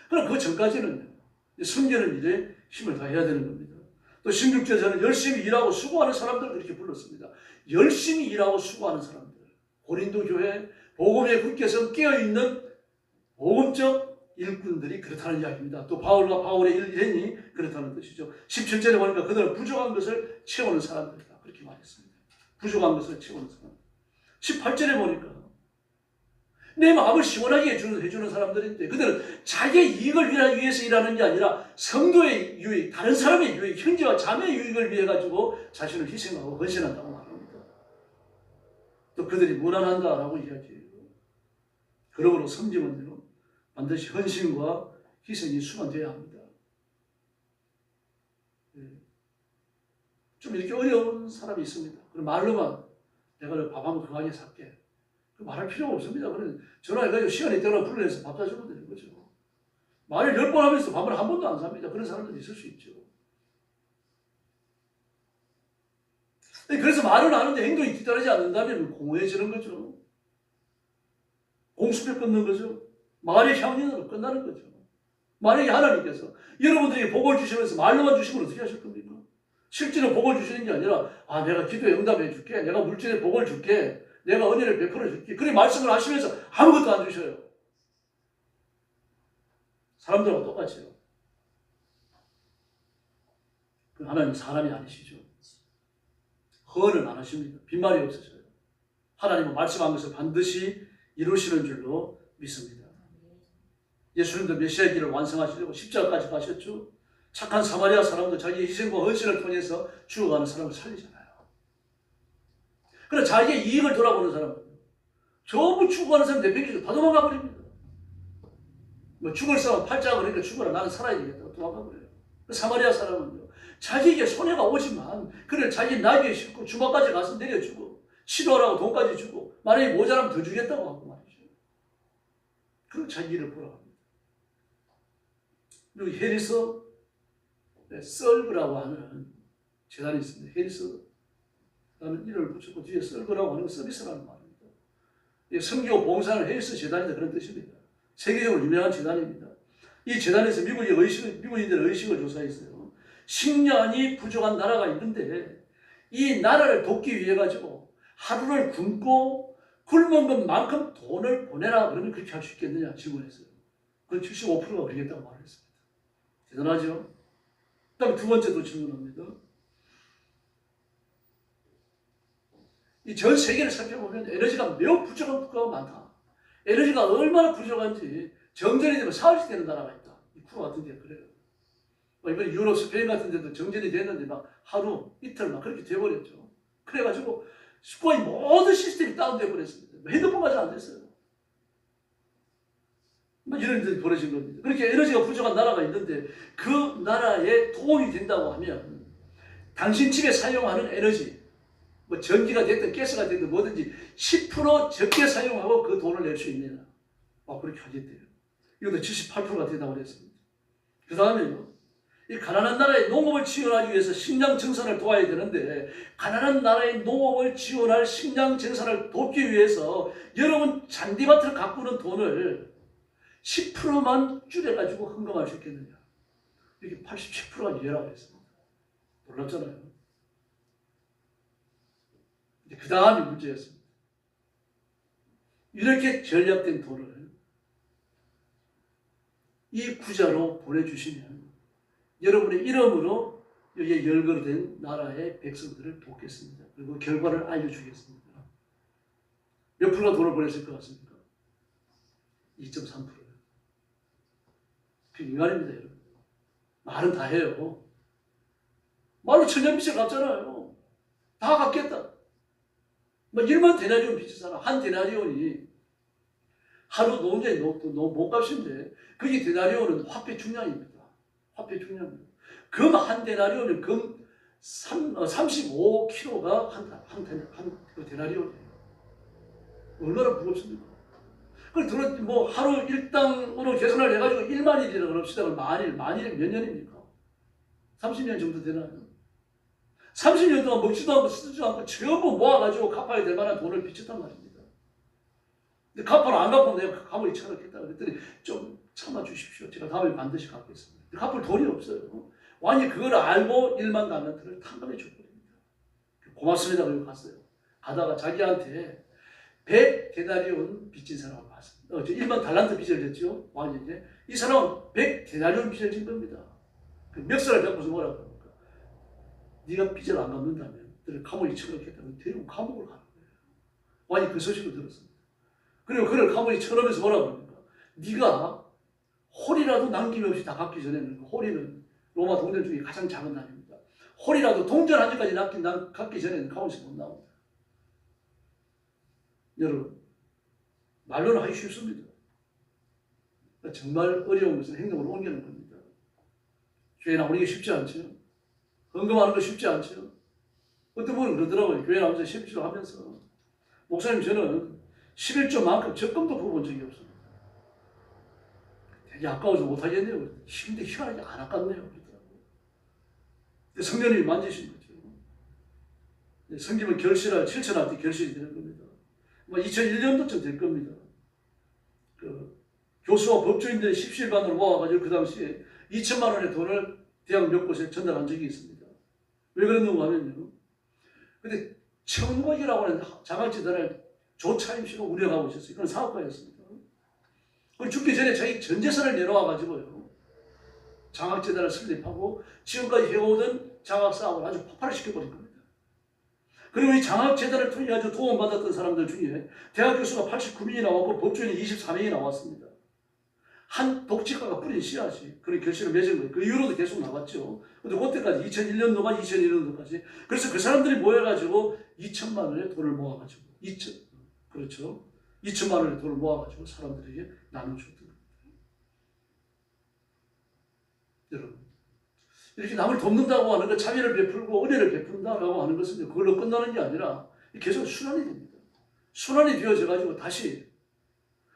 그러나 그 전까지는 섬기는 일에 힘을 다해야 되는 겁니다. 또 16절에서는 열심히 일하고 수고하는 사람들을 이렇게 불렀습니다. 열심히 일하고 수고하는 사람들. 고린도 교회 복음에 굳게 서 깨어있는 복음적 일꾼들이 그렇다는 이야기입니다. 또 바울과 바울의 일행이 그렇다는 뜻이죠. 17절에 보니까 그들은 부족한 것을 채우는 사람들이다. 그렇게 말했습니다. 부족한 것을 채우는 사람들. 18절에 보니까 내 마음을 시원하게 해주는 사람들인데 그들은 자기의 이익을 위해서 일하는 게 아니라 성도의 유익, 다른 사람의 유익, 형제와 자매의 유익을 위해 가지고 자신을 희생하고 헌신한다고 말합니다. 또 그들이 무난한다라고 이야기해요. 그러므로 섬김은요, 반드시 헌신과 희생이 수반되어야 합니다. 좀 이렇게 어려운 사람이 있습니다. 그럼 말로만 내가 밥 한번 건강하게 살게. 말할 필요가 없습니다. 그래서 전화해가지고 시간이 되면 불러내서 밥 사주면 되는 거죠. 말을 10번 하면서 밥을 한 번도 안 삽니다. 그런 사람들이 있을 수 있죠. 그래서 말은 하는데 행동이 뒤따르지 않는다면 공허해지는 거죠. 공수표 끊는 거죠. 말의 향연으로 끝나는 거죠. 만약에 하나님께서 여러분들에게 복을 주시면서 말로만 주시면 어떻게 하실 겁니까? 실제로 복을 주시는 게 아니라 내가 기도에 응답해 줄게, 내가 물질에 복을 줄게, 내가 은혜를 베풀어 줄게, 그런 말씀을 하시면서 아무것도 안 주셔요. 사람들하고 똑같이요. 하나님 사람이 아니시죠. 허언은 안 하십니다. 빈말이 없으셔요. 하나님은 말씀한 것을 반드시 이루시는 줄로 믿습니다. 예수님도 메시아의 길을 완성하시려고 십자가까지 가셨죠. 착한 사마리아 사람도 자기의 희생과 헌신을 통해서 죽어가는 사람을 살리잖아요. 그러나 자기의 이익을 돌아보는 사람은 전부 죽어가는 사람 내팽개치고 다 도망가 버립니다. 뭐 죽을 사람 팔자 그러니까 죽어라, 나는 살아야 되겠다고 도망가 버려요. 사마리아 사람은요, 자기에게 손해가 오지만 그를 자기 나귀에 싣고 주막까지 가서 내려주고 치료하라고 돈까지 주고 만약에 모자라면 더 주겠다고 하고 말이죠. 그리고 자기 일을 보러 갑니다. 그리고 헤리서 썰그라고 하는 재단이 있습니다. 헤리스라는 이름을 붙였고 뒤에 썰그라고 하는 서비스라는 말입니다. 선교 봉사를 헤리스 재단이다 그런 뜻입니다. 세계적으로 유명한 재단입니다. 이 재단에서 미국인들의 의식을 조사했어요. 식량이 부족한 나라가 있는데 이 나라를 돕기 위해 가지고 하루를 굶고 굶은 것만큼 돈을 보내라 그러면 그렇게 할 수 있겠느냐 질문했어요. 그 75%가 그러겠다고 말을 했습니다. 대단하죠? 그 다음에 두 번째도 질문합니다. 이 전 세계를 살펴보면 에너지가 매우 부족한 국가가 많다. 에너지가 얼마나 부족한지 정전이 되면 4일씩 되는 나라가 있다. 이 쿠바 같은 데 그래요. 이번에 유럽, 스페인 같은 데도 정전이 됐는데 막 하루, 이틀 막 그렇게 돼버렸죠. 그래가지고 거의 모든 시스템이 다운돼 버렸습니다. 핸드폰까지 안 됐어요. 이런 일들이 벌어진 겁니다. 그렇게 에너지가 부족한 나라가 있는데 그 나라에 도움이 된다고 하면 당신 집에 사용하는 에너지, 뭐 전기가 됐든 가스가 됐든 뭐든지 10% 적게 사용하고 그 돈을 낼 수 있느냐. 그렇게 하겠대요. 이것도 78%가 된다고 그랬습니다. 그 다음에요. 이 가난한 나라의 농업을 지원하기 위해서 식량 생산을 도와야 되는데 가난한 나라의 농업을 지원할 식량 생산을 돕기 위해서 여러분 잔디밭을 가꾸는 돈을 10%만 줄여가지고 헌금할 수 있겠느냐. 이게 87%가 이해라고 했습니다. 놀랍잖아요. 그 다음이 문제였습니다. 이렇게 전략된 돈을 이 구자로 보내주시면 여러분의 이름으로 여기에 열거된 나라의 백성들을 돕겠습니다. 그리고 결과를 알려주겠습니다. 몇 프로가 돈을 보냈을 것 같습니까? 2.3%예요. 그 인간입니다, 여러분. 말은 다 해요. 말로 천년빚을 갚잖아요. 다 갚겠다. 1만 데나리온 빚이잖아. 한 데나리온이 하루 노동자의 몸값인데 그게 데나리온은 화폐 중량입니다. 화폐 중량입니다. 금 한 데나리온은 금 35kg가 한 데나리온이에요. 얼마나 무겁습니까? 그걸 하루 일당으로 계산을 해가지고 1만일이라고 그럽시다. 만일이 몇 년입니까? 30년 정도 되나요? 30년 동안 먹지도 않고 쓰지도 않고 전부 모아가지고 갚아야 될 만한 돈을 빚었단 말입니다. 근데 갚아는 안 갚으면 내가 감옥에 쳐넣겠다 그랬더니 좀 참아주십시오. 제가 다음에 반드시 갚겠습니다. 갚을 돈이 없어요. 왕이 그걸 알고 1만 달란트를 탕감해 줬거든요. 고맙습니다. 그리고 갔어요. 가다가 자기한테 100데나리온 빚진 사람을 봤습니다. 1만 달란트 빚을 졌죠. 왕이 이제 이 사람은 100데나리온 빚을 진 겁니다. 그 멱살을 잡고서 뭐라고 합니까? 네가 빚을 안 갚는다면 너를 감옥에 쳐넣겠다면 데리고 감옥을 가는 거예요. 왕이 그 소식을 들었습니다. 그리고 그를 감옥에 쳐넣으면서 뭐라고 합니까? 네가 홀이라도 남김없이 다 갚기 전에는, 홀이는 로마 동전 중에 가장 작은 단위입니다. 홀이라도 동전 한 개까지 갚기 전에는 감옥에서 못 나옵니다. 여러분, 말로는 하기 쉽습니다. 정말 어려운 것은 행동으로 옮기는 겁니다. 교회 나오는 게 쉽지 않죠. 헌금하는 거 쉽지 않죠. 어떤 분은 그러더라고요. 교회 나오면서 실제로 하면서 목사님 저는 11조만큼 적금도 부어본 적이 없습니다. 되게 아까워서 못하겠네요. 근데 희한하게 안 아깝네요. 그러더라고요. 성령님이 만지신 거죠. 성기면 결실할 7천한테 결실이 되는 겁니다. 2001년도쯤 될 겁니다. 교수와 법조인들의 십시일반으로 모아가지고 그 당시에 2천만 원의 돈을 대학 몇 곳에 전달한 적이 있습니다. 왜 그랬는가 하면요. 근데 청국이라고 하는 장학재단을 조차임씨가 운영하고 있었어요. 그런 사업가였습니다. 그리고 죽기 전에 자기 전 재산을 내놓아가지고요. 장학재단을 설립하고 지금까지 해오던 장학사업을 아주 폭발시켜버린 겁니다. 그리고 이 장학재단을 통해 아주 도움받았던 사람들 중에 대학 교수가 89명이 나왔고 법조인이 24명이 나왔습니다. 한 독직가가 뿌린 씨앗이 그런 결실을 맺은 거예요. 그 이후로도 계속 나왔죠. 근데 그때까지 2001년도가 2001년도까지. 그래서 그 사람들이 모여가지고 2천만 원의 돈을 모아가지고 2천만 원의 돈을 모아가지고 사람들에게 나눠줬던 겁니다. 여러분, 이렇게 남을 돕는다고 하는 것, 자비를 베풀고 은혜를 베푼다라고 하는 것은 그걸로 끝나는 게 아니라 계속 순환이 됩니다. 순환이 되어져가지고 다시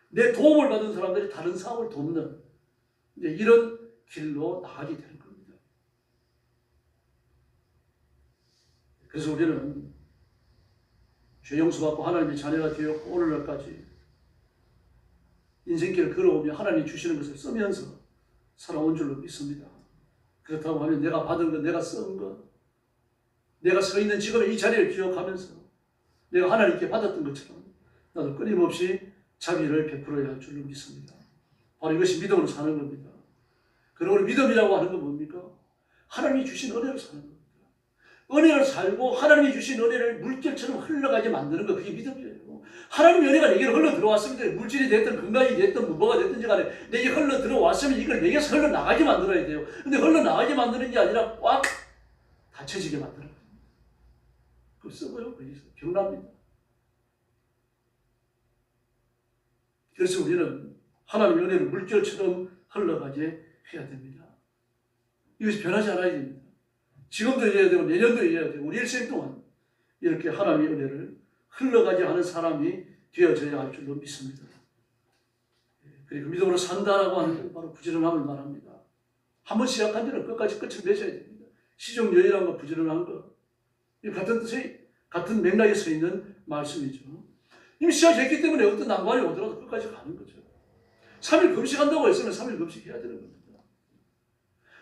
내 도움을 받은 사람들이 다른 사업을 돕는 이제 이런 길로 나가게 되는 겁니다. 그래서 우리는 죄 용서받고 하나님의 자녀가 되었고 오늘날까지 인생길을 걸어오며 하나님이 주시는 것을 쓰면서 살아온 줄로 믿습니다. 그렇다고 하면 내가 받은 것, 내가 쓴 것, 내가 서 있는 지금의 이 자리를 기억하면서 내가 하나님께 받았던 것처럼 나도 끊임없이 자비를 베풀어야 할 줄로 믿습니다. 바로 이것이 믿음으로 사는 겁니다. 그리고 믿음이라고 하는 건 뭡니까? 하나님이 주신 은혜로 사는 겁니다. 은혜를 살고 하나님이 주신 은혜를 물결처럼 흘러가게 만드는 것, 그게 믿음이에요. 하나님의 은혜가 내게 흘러 들어왔습니다. 물질이 됐든 건강이 됐든 뭐가 됐든지 간에 내게 흘러 들어왔으면 이걸 내게서 흘러나가게 만들어야 돼요. 근데 흘러나가게 만드는 게 아니라 꽉 닫혀지게 만드는 거예요. 그거 썩어요. 병납니다. 그래서 우리는 하나님의 은혜를 물결처럼 흘러가게 해야 됩니다. 이것이 변하지 않아야 됩니다. 지금도 이래야 되고 내년도 이래야 되고 우리 일생 동안 이렇게 하나님의 은혜를 흘러가게 하는 사람이 되어져야 할 줄로 믿습니다. 그리고 믿음으로 산다라고 하는 건 바로 부지런함을 말합니다. 한번 시작한 데는 끝까지 끝을 맺어야 됩니다. 시종여의란과 부지런한 것, 같은 뜻의 같은 맥락에 서 있는 말씀이죠. 이미 시작했기 때문에 어떤 난관이 오더라도 끝까지 가는 거죠. 3일 금식한다고 했으면 3일 금식해야 되는 겁니다.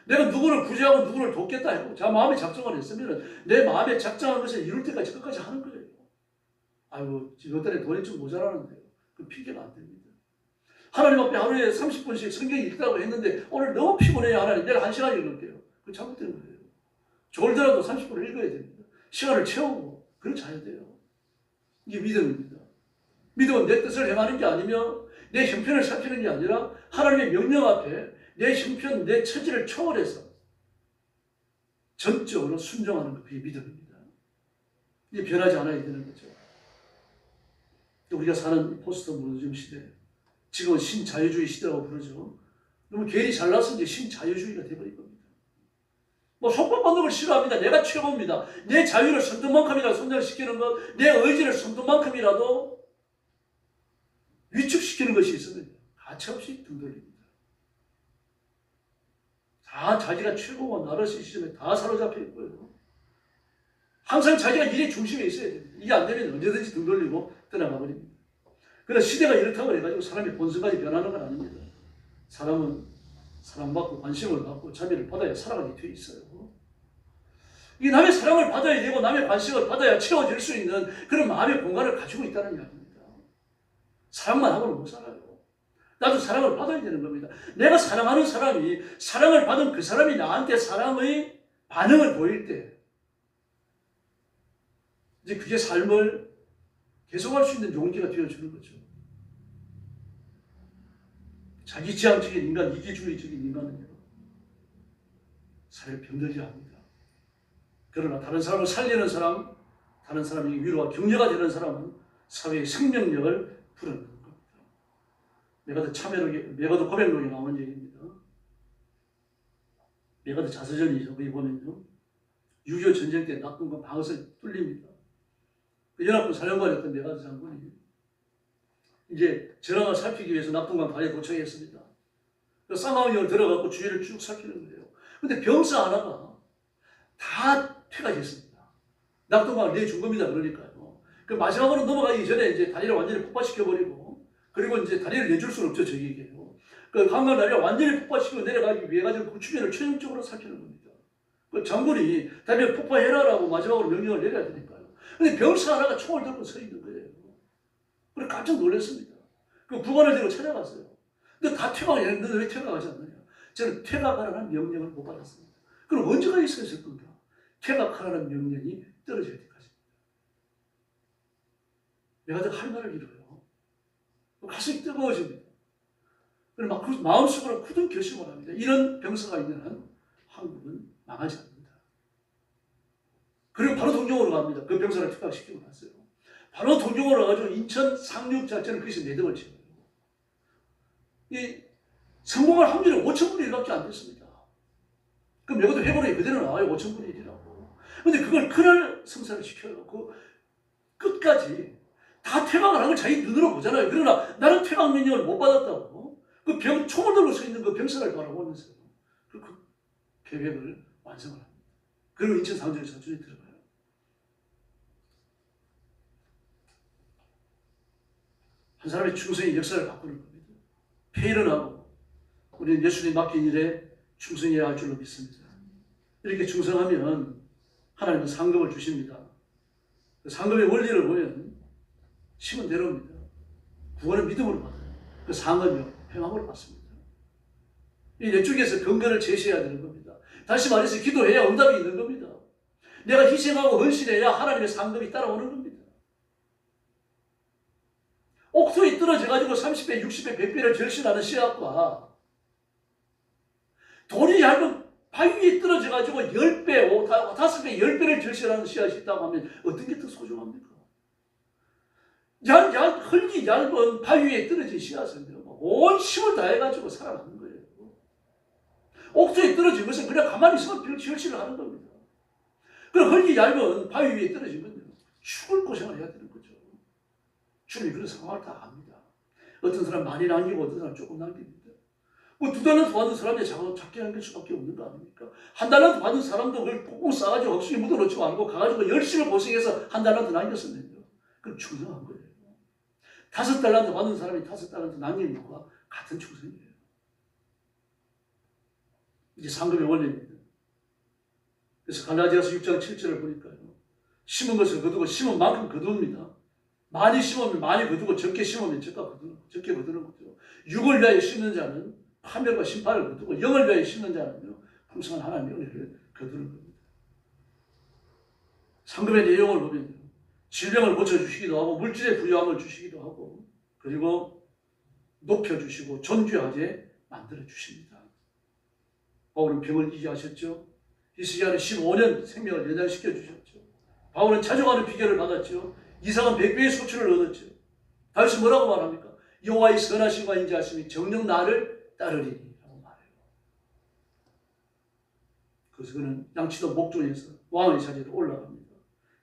내가 누구를 구제하고 누구를 돕겠다 했고 자 마음에 작정을 했으면 내 마음에 작정한 것을 이룰 때까지 끝까지 하는 거예요. 아이고 이번 달에 돈이 좀 모자라는데요. 그 핑계가 안 됩니다. 하나님 앞에 하루에 30분씩 성경 읽다고 했는데 오늘 너무 피곤해요. 하나님 내일 1시간 읽을게요. 그거 잘못된 거예요. 졸더라도 30분을 읽어야 됩니다. 시간을 채우고 그렇게 자야 돼요. 이게 믿음입니다. 믿음은 내 뜻을 행하는 게 아니며 내 형편을 살피는 게 아니라 하나님의 명령 앞에 내 형편, 내 처지를 초월해서 전적으로 순종하는 것, 그게 믿음입니다. 이게 변하지 않아야 되는 거죠. 우리가 사는 포스트 모더니즘 시대, 지금은 신자유주의 시대라고 부르죠. 너무 괜히 잘나서 이제 신자유주의가 되어버린 겁니다. 뭐 속박받는 걸 싫어합니다. 내가 최고입니다. 내 자유를 선동만큼이라도 선정시키는 것, 내 의지를 선동만큼이라도 위축시키는 것이 있으면 가차없이 등 돌립니다. 다 자기가 최고고 나르시즘에 다 사로잡혀 있고요. 항상 자기가 일의 중심에 있어야 됩니다. 이게 안 되면 언제든지 등 돌리고 떠나가 버립니다. 그러나 시대가 이렇다고 해가지고 사람의 본성까지 변하는 건 아닙니다. 사람은 사랑받고 관심을 받고 자비를 받아야 살아가게 되어 있어요. 이 남의 사랑을 받아야 되고 남의 관심을 받아야 채워질 수 있는 그런 마음의 공간을 가지고 있다는 이야기입니다. 사랑만 하고는 못 살아요. 나도 사랑을 받아야 되는 겁니다. 내가 사랑하는 사람이 사랑을 받은 그 사람이 나한테 사랑의 반응을 보일 때 이제 그게 삶을 계속할 수 있는 용기가 되어주는 거죠. 자기지향적인 인간, 이기주의적인 인간은요, 사회를 병들게 합니다. 그러나 다른 사람을 살리는 사람, 다른 사람에게 위로와 격려가 되는 사람은 사회의 생명력을 불어넣는 겁니다. 메가드 고백록에 나오는 얘기입니다. 메가드 자서전이죠. 거기 보면요, 6.25 전쟁 때 낙동강 방어선이 뚫립니다. 그 연합군 사령관이었던 메가드 장군이 이제 전황을 살피기 위해서 낙동강 다리에 도착했습니다. 쌍방울을 들어가고 주위를 쭉 살피는 거예요. 근데 병사 하나가 다 퇴각했습니다. 낙동강을 내준 겁니다. 그러니까요. 그 마지막으로 넘어가기 전에 이제 다리를 완전히 폭파시켜버리고, 그리고 이제 다리를 내줄 수는 없죠, 저기에게요. 그 강강다리가 완전히 폭파시키고 내려가기 위해 가지고 그 주변을 최종적으로 살피는 겁니다. 그 장군이 다음에 폭파해라라고 마지막으로 명령을 내려야 되니까요. 근데 병사 하나가 총을 들고 서 있는 거예요. 그래서 깜짝 놀랐습니다. 그 부관을 데리고 찾아갔어요. 근데 다 퇴각해. 너는 왜 퇴각하지 않느냐? 저는 퇴각하라는 명령을 못 받았습니다. 그럼 언제가 있었을 건가? 퇴각하라는 명령이 떨어질 때까지. 내가 더 할 말을 잃어요. 가슴이 뜨거워집니다. 그리고 막 마음속으로 굳은 결심을 합니다. 이런 병사가 있는 한 한국은 망하지 않는다. 그리고 바로 동경으로 갑니다. 그 병사를 퇴각시키고 났어요. 바로 동경으로 가가지고 인천 상륙 작전을 거기서 매듭을 지어요. 이 성공할 확률이 5,000분의 1밖에 안 됐습니다. 그럼 여기도 해보니 그대로 나와요. 5,000분의 1이라고. 근데 그걸 그날 성사를 시켜요. 그 끝까지 다 퇴각을 한 걸 자기 눈으로 보잖아요. 그러나 나는 퇴각 명령을 못 받았다고. 그 총을 들고 서 있는 그 병사를 바라보면서 그 계획을 완성을 합니다. 그리고 인천 상륙 작전에 들어가요. 한 사람의 충성이 역사를 바꾸는 겁니다. 폐일은 하고 우리는 예수님 맡긴 일에 충성해야 할 줄로 믿습니다. 이렇게 충성하면 하나님은 상급을 주십니다. 그 상급의 원리를 보면 심은 대로입니다. 구원은 믿음으로 받아요. 그 상은요 평안으로 받습니다. 이 내 쪽에서 근거를 제시해야 되는 겁니다. 다시 말해서 기도해야 응답이 있는 겁니다. 내가 희생하고 헌신해야 하나님의 상급이 따라오는 겁니다. 옥토에 떨어져가지고 30배, 60배, 100배를 절신하는 씨앗과 돌이 얇은 바위 위에 떨어져가지고 10배, 5배, 10배를 절신하는 씨앗이 있다고 하면 어떤 게 더 소중합니까? 흙이 얇은 바위 위에 떨어진 씨앗은요, 온 힘을 다해가지고 살아가는 거예요. 옥토에 떨어진 것은 그냥 가만히 있으면 절신을 하는 겁니다. 그럼 흙이 얇은 바위 위에 떨어지면 죽을 고생을 해야 되는 거죠. 주님이 그런 상황을 다 압니다. 어떤 사람 많이 남기고 어떤 사람 조금 남깁니다. 뭐 2달란트 받은 사람이 작게 남길 수밖에 없는 거 아닙니까? 1달란트 받은 사람도 그걸 꽁꽁 싸가지고 헛수에 묻어놓지 말고 가가지고 열심히 고생해서 1달란트 남겼었는데요. 그럼 충성한 거예요. 5달란트 받은 사람이 5달란트 남기는 것과 같은 충성이에요. 이제 상급의 원리입니다. 그래서 갈라디아서 6장 7절을 보니까요. 심은 것을 거두고 심은 만큼 거두입니다. 많이 심으면 많이 거두고 적게 심으면 적게 거두는 거죠. 육을 위하여 심는 자는 파멸과 심판을 거두고 영을 위하여 심는 자는요 풍성한 하나님의 은혜를 거두는 겁니다. 상급의 내용을 보면요. 질병을 고쳐주시기도 하고 물질의 부유함을 주시기도 하고 그리고 높여주시고 존귀하게 만들어주십니다. 바울은 병을 이겨하셨죠. 히스기야는 15년 생명을 연장시켜 주셨죠. 바울은 찾아가는 비결을 받았죠. 이삭은 100배의 소출을 얻었죠. 다윗은 뭐라고 말합니까? 여호와의 선하심과 인자하심이 정녕 나를 따르리니 라고 말해요. 그래서 그는 양치도 목전에서 왕의 자리로 올라갑니다.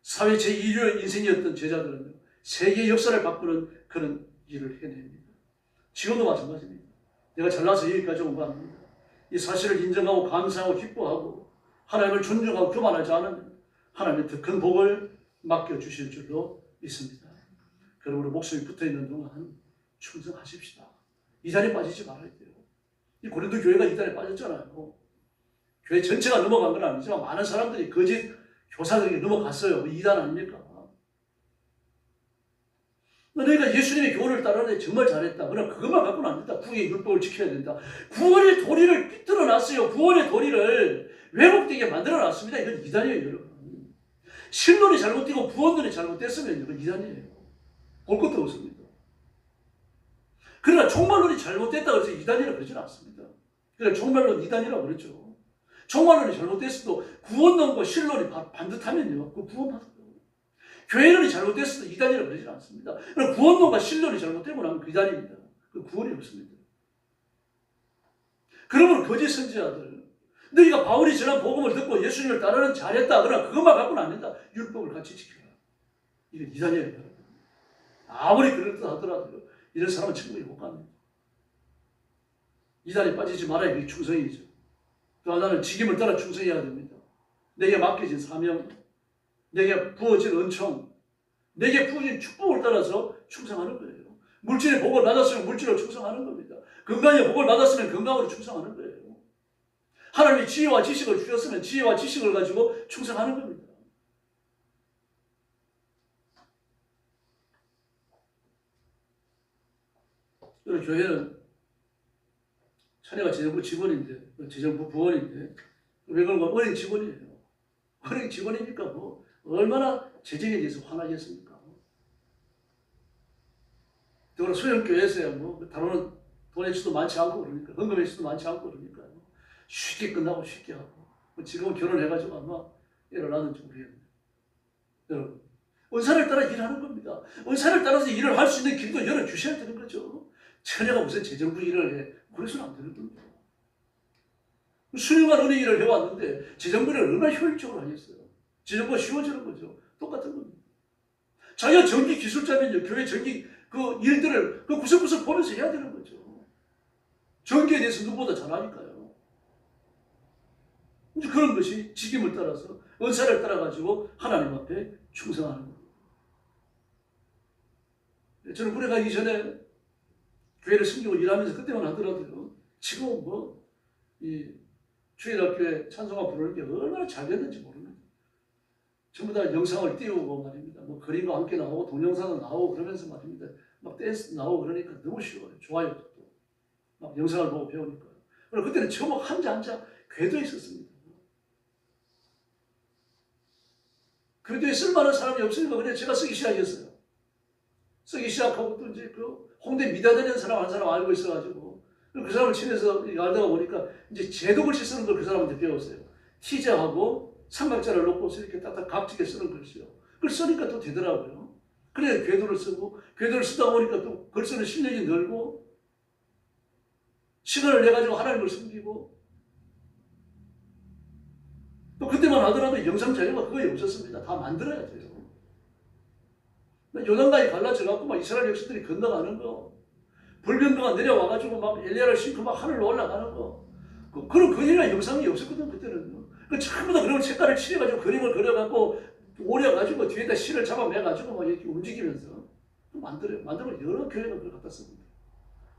사회 제2류의 인생이었던 제자들은요. 세계의 역사를 바꾸는 그런 일을 해냅니다. 지금도 마찬가지입니다. 내가 잘나서 여기까지 온 거 아닙니다. 이 사실을 인정하고 감사하고 기뻐하고 하나님을 존중하고 교만하지 않으면 하나님의 더 큰 복을 맡겨주실 줄로 믿습니다. 그러므로 목숨이 붙어있는 동안 충성하십시다. 이단에 빠지지 말아야 돼요. 이 고린도 교회가 이단에 빠졌잖아요. 교회 전체가 넘어간 건 아니지만 많은 사람들이 거짓 교사들에게 넘어갔어요. 이단 아닙니까? 너희가 예수님의 교훈을 따르는데 정말 잘했다. 그러나 그것만 갖고는 안 된다. 구의 율법을 지켜야 된다. 구원의 도리를 삐뚤어 놨어요. 구원의 도리를 왜곡되게 만들어 놨습니다. 이건 이단이에요, 여러분. 신론이 잘못되고 구원론이 잘못됐으면 이건 이단이에요. 볼 것도 없습니다. 그러나 종말론이 잘못됐다고 해서 이단이라고 그러지 않습니다. 그러나 종말론 이단이라고 그랬죠. 종말론이 잘못됐어도 구원론과 신론이 반듯하면요. 그 구원받아요. 교회론이 잘못됐어도 이단이라고 그러지 않습니다. 그러나 구원론과 신론이 잘못되고 나면 그 이단입니다. 그 구원이 없습니다. 그러므로 거짓 선지자들 너희가 바울이 전한 복음을 듣고 예수님을 따르는 잘했다. 그러나 그것만 갖고는 안 된다. 율법을 같이 지켜라. 이건 이단이에요. 아무리 그렇다 하더라도 이런 사람은 천국에 못 갑니다. 이단에 빠지지 말아야 이게 충성이죠. 또 하나는 직임을 따라 충성해야 됩니다. 내게 맡겨진 사명, 내게 부어진 은총, 내게 부어진 축복을 따라서 충성하는 거예요. 물질의 복을 받았으면 물질로 충성하는 겁니다. 건강의 복을 받았으면 건강으로 충성하는 거예요. 하나님이 지혜와 지식을 주셨으면 지혜와 지식을 가지고 충성하는 겁니다. 여러분, 교회는 자네가 재정부 직원인데, 재정부 부원인데, 왜 그런 거? 어린 직원이에요. 어린 직원이니까 뭐 얼마나 재정에 대해서 화나겠습니까? 또 소형교회에서야 뭐 다루는 돈의 수도 많지 않고 그러니까, 헌금의 수도 많지 않고 그러니까 쉽게 끝나고 쉽게 하고, 지금은 결혼해가지고 아마 일어나는지 모르겠네요. 여러분, 은사를 따라 일하는 겁니다. 은사를 따라서 일을 할 수 있는 길도 열어주셔야 되는 거죠. 처녀가 무슨 재정부 일을 해? 그래서는 안 되는 겁니다. 수령한 은혜 일을 해왔는데 재정부를 얼마나 효율적으로 하겠어요? 재정부가 쉬워지는 거죠. 똑같은 겁니다. 자기가 전기 기술자면요, 교회 전기 그 일들을 그 구석구석 보면서 해야 되는 거죠. 전기에 대해서 누구보다 잘 아니까요. 이제 그런 것이 직임을 따라서 은사를 따라가지고 하나님 앞에 충성하는 겁니다. 저는 군에 가기 전에 교회를 섬기고 일하면서 그때만 하더라도요, 지금은 뭐 이 주일학교에 찬송가 부르는 게 얼마나 잘 됐는지 모릅니다. 전부 다 영상을 띄우고 말입니다. 뭐 그림과 함께 나오고 동영상도 나오고 그러면서 말입니다. 막 댄스 나오고 그러니까 너무 쉬워요. 좋아요. 또 막 영상을 보고 배우니까요. 그리고 그때는 처음 한자 궤도에 있었습니다. 궤도에 쓸만한 사람이 없으니까 그냥 제가 쓰기 시작했어요. 쓰기 시작하고 또 이제 그 홍대 미다다니는 사람 한 사람 알고 있어가지고 그 사람을 친해서 알다가 보니까 이제 제도글씨 쓰는 걸 그 사람한테 배웠어요. T자하고 삼각자를 놓고서 이렇게 딱딱 각지게 쓰는 글씨요. 그걸 쓰니까 또 되더라고요. 그래 궤도를 쓰고, 궤도를 쓰다 보니까 또 글 쓰는 실력이 늘고, 시간을 내가지고 하나님을 섬기고, 또 그때만 하더라도 영상 자료가 그거에 없었습니다. 다 만들어야 돼요. 요단강이 갈라져갖고 막 이스라엘 역사들이 건너가는 거, 불변도가 내려와가지고 막 엘리야를 싣고 막 하늘로 올라가는 거, 그런 그림이나 영상이 없었거든, 그때는. 전부 다 그런 색깔을 칠해가지고 그림을 그려갖고 오려가지고 뒤에다 실을 잡아매가지고 막 이렇게 움직이면서 만들고 여러 교회가 그걸 갖다 씁니다.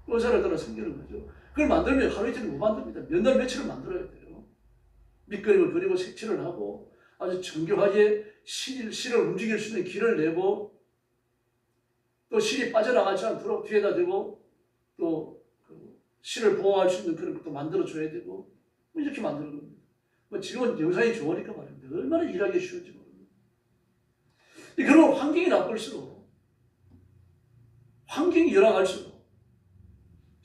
의사를 따라 섬기는 거죠. 그걸 만들면 하루 이틀 못 만듭니다. 몇 날 며칠을 만들어야 돼요. 밑그림을 그리고 색칠을 하고 아주 정교하게 실을 움직일 수 있는 길을 내고, 또 실이 빠져나가지 않도록 뒤에다 대고 또 그 실을 보호할 수 있는 그런 것도 만들어줘야 되고, 뭐 이렇게 만드는 겁니다. 뭐 지금은 영상이 좋으니까 말입니다. 얼마나 일하기 쉬운지 모릅니다. 그런 환경이 나쁠수록, 환경이 열악할수록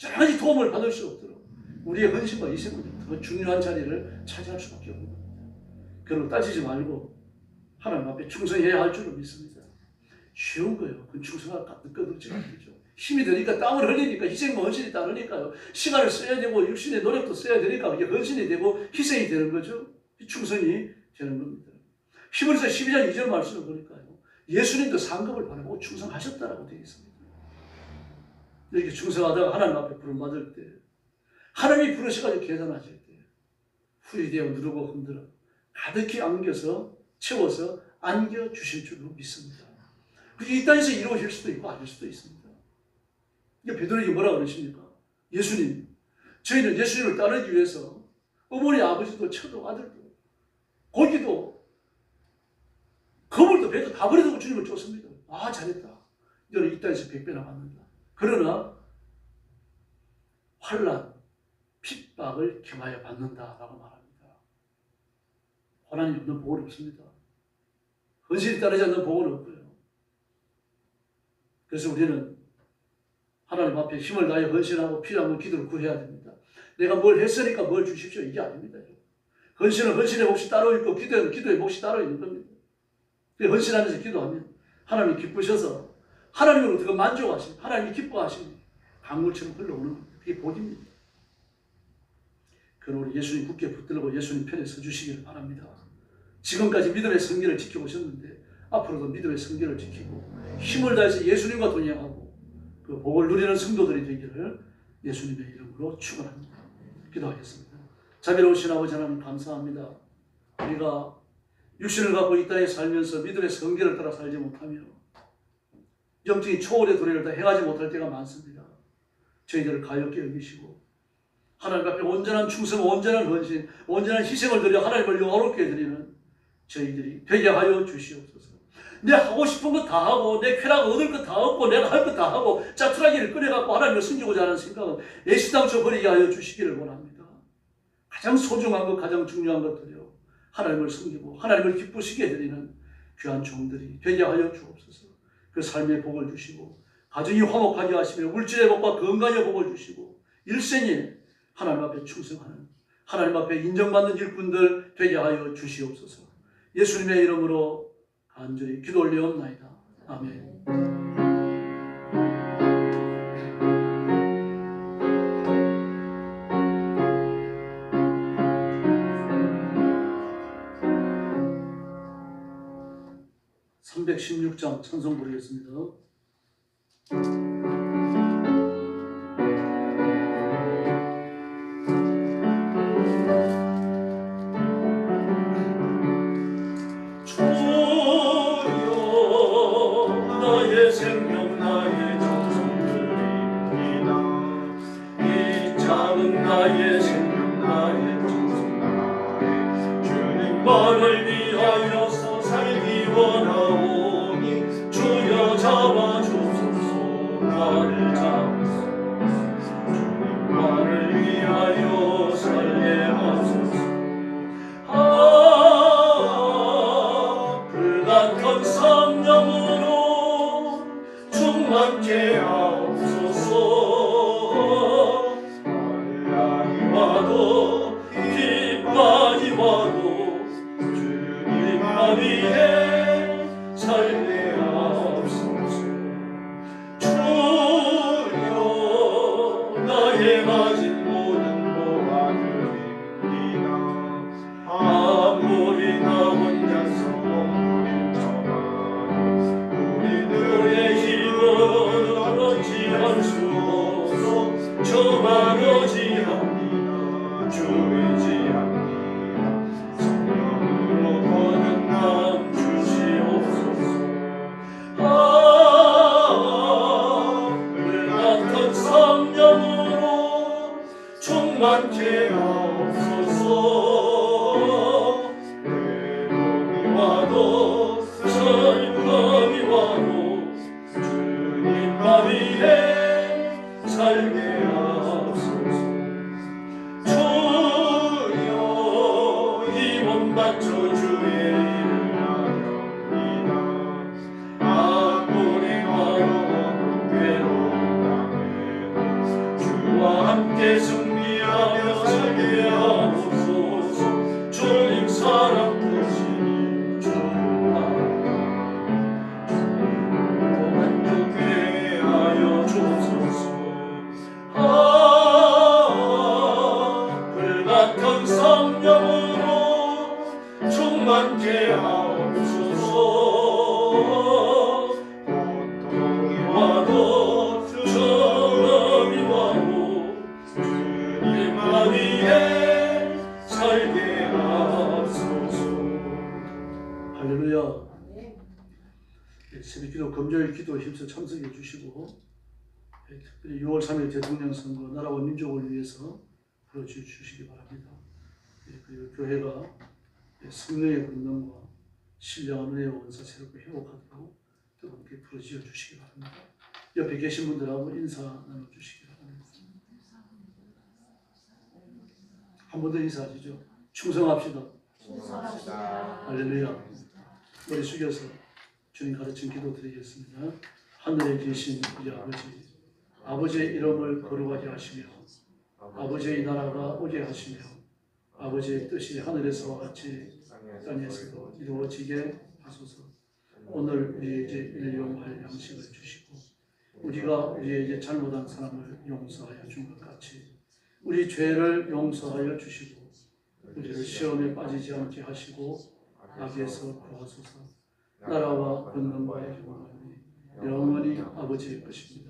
여러 가지 도움을 받을 수 없도록 우리의 헌신과 희생은 더 중요한 자리를 차지할 수밖에 없는 겁니다. 그런 따지지 말고 하나님 앞에 충성해야 할 줄을 믿습니다. 쉬운 거예요. 그 충성할 까득거리지 않죠. 힘이 드니까, 땀을 흘리니까, 희생과 헌신이 따르니까요. 시간을 써야 되고 육신의 노력도 써야 되니까 이게 헌신이 되고 희생이 되는 거죠. 충성이 되는 겁니다. 히브리서 12장 2절 말씀을 보니까요, 예수님도 상급을 받고 충성하셨다라고 되어 있습니다. 이렇게 충성하다가 하나님 앞에 부름받을 때, 하나님이 부르셔가지고 계산하실 때 후이 되어 누르고 흔들어 가득히 안겨서 채워서 안겨주실 줄로 믿습니다. 이 땅에서 이루어질 수도 있고 아닐 수도 있습니다. 베드로에게 뭐라 그러십니까? 예수님, 저희는 예수님을 따르기 위해서 어머니 아버지도 처도 아들도 고기도 거물도 배도 다 버려두고 주님을 쫓습니다. 아, 잘했다. 너는 이 땅에서 100배나 받는다. 그러나 환난, 핍박을 겸하여 받는다라고 말합니다. 환난이 없는 복은 없습니다. 헌신이 따르지 않는 복은 없고요. 그래서 우리는 하나님 앞에 힘을 다해 헌신하고 필요한 기도를 구해야 됩니다. 내가 뭘 했으니까 뭘 주십시오, 이게 아닙니다. 헌신은 헌신의 몫이 따로 있고 기도는 기도의 몫이 따로 있는 겁니다. 헌신하면서 기도하면 하나님이 기쁘셔서 하나님으로 더 만족하시고 하나님이 기뻐하시니 강물처럼 흘러오는 겁니다. 그게 복입니다. 그럼 우리 예수님 굳게 붙들고 예수님 편에 서주시기를 바랍니다. 지금까지 믿음의 성결을 지켜오셨는데 앞으로도 믿음의 성결을 지키고 힘을 다해서 예수님과 동행하고 그 복을 누리는 성도들이 되기를 예수님의 이름으로 축원합니다. 기도하겠습니다. 자비로우신 아버지 하나님 감사합니다. 우리가 육신을 갖고 이 땅에 살면서 믿음의 성결을 따라 살지 못하며 영적인 초월의 도래를 다 행하지 못할 때가 많습니다. 저희들을 가볍게 여기시고 하나님 앞에 온전한 충성, 온전한 헌신, 온전한 희생을 드려 하나님을 영화롭게 드리는 저희들이 되게 하여 주시옵소서. 내 하고 싶은 거 다 하고 내 쾌락 얻을 거 다 얻고 내가 할 거 다 하고 짜투라기를 꺼내갖고 하나님을 숨기고자 하는 생각은 애시당초 버리게 하여 주시기를 원합니다. 가장 소중한 것, 가장 중요한 것들이요, 하나님을 숨기고 하나님을 기쁘시게 드리는 귀한 종들이 되게 하여 주옵소서. 그 삶의 복을 주시고 가정이 화목하게 하시며 물질의 복과 건강의 복을 주시고 일생에 하나님 앞에 충성하는, 하나님 앞에 인정받는 일꾼들 되게 하여 주시옵소서. 예수님의 이름으로 간절히 기도 올리옵나이다. 아멘. (316장) 찬송 부르겠습니다. 나의 생명 나의 정성들이니이다. 이 작은 나의 생명 나의 정성 나의 주님만을 위하여서 살기 원하오니 주여 잡아주소서. 나를 잡으소서. 주님만을 위하여 살게 하소서. 불같은 성령으로 충만케 하옵소서. 환란이 와도 핍박이 와도 주님만 위해 살게 하옵소서. 주여 나의 가진 모든 보화들입니다. 아무리 나 혼자서 우리들의 힘은 어찌할 수 없어 저만 의지합니다. 주 의지합니다. 성령으로 거듭남 주시옵소서. 불같은 성령으로 충만케 하옵소서. 외로움이 와도 슬픔이 와도 주님만 위해 살게 하옵소서. 주여 이 몸 바쳐 주의 일을 하렵니다. 아무리 화로 괴로운 땅에도 주와 함께 승리하며 살게 하옵소서. 주님 사랑 크시니 주를 따라 주님으로 만족해 하여 주옵소서. 불같은 성령으로 충만케 하옵소서. 고통이 와도 저음이 와도 주님만 위해 살게 하옵소서. 할렐루야. 새벽기도 금요일 기도에 힘써 참석해 주시고 특별히 6월 3일 대통령 선거 나라와 민족을 위해서 불러주시기 바랍니다. 그리고 교회가 성령의 권능과 신령한 은혜와 원사 새롭게 회복하도록 뜨겁게 부르짖어 주시기 바랍니다. 옆에 계신 분들하고 인사 나눠주시기 바랍니다. 한 번 더 인사하시죠. 충성합시다. 할렐루야. 머리 숙여서 주님 가르친 기도 드리겠습니다. 하늘에 계신 우리 아버지, 아버지의 이름을 거룩하게 하시며 아버지의 나라가 오게 하시며 아버지의 뜻이 하늘에서와 같이 땅에서도 이루어지게 하소서. 오늘 우리에게 일용할 양식을 주시고 우리가 우리에게 잘못한 사람을 용서하여 준 것 같이 우리 죄를 용서하여 주시고 우리를 시험에 빠지지 않게 하시고 악에서 구하소서. 나라와 권능과 영광이 영원히 아버지의 것입니다.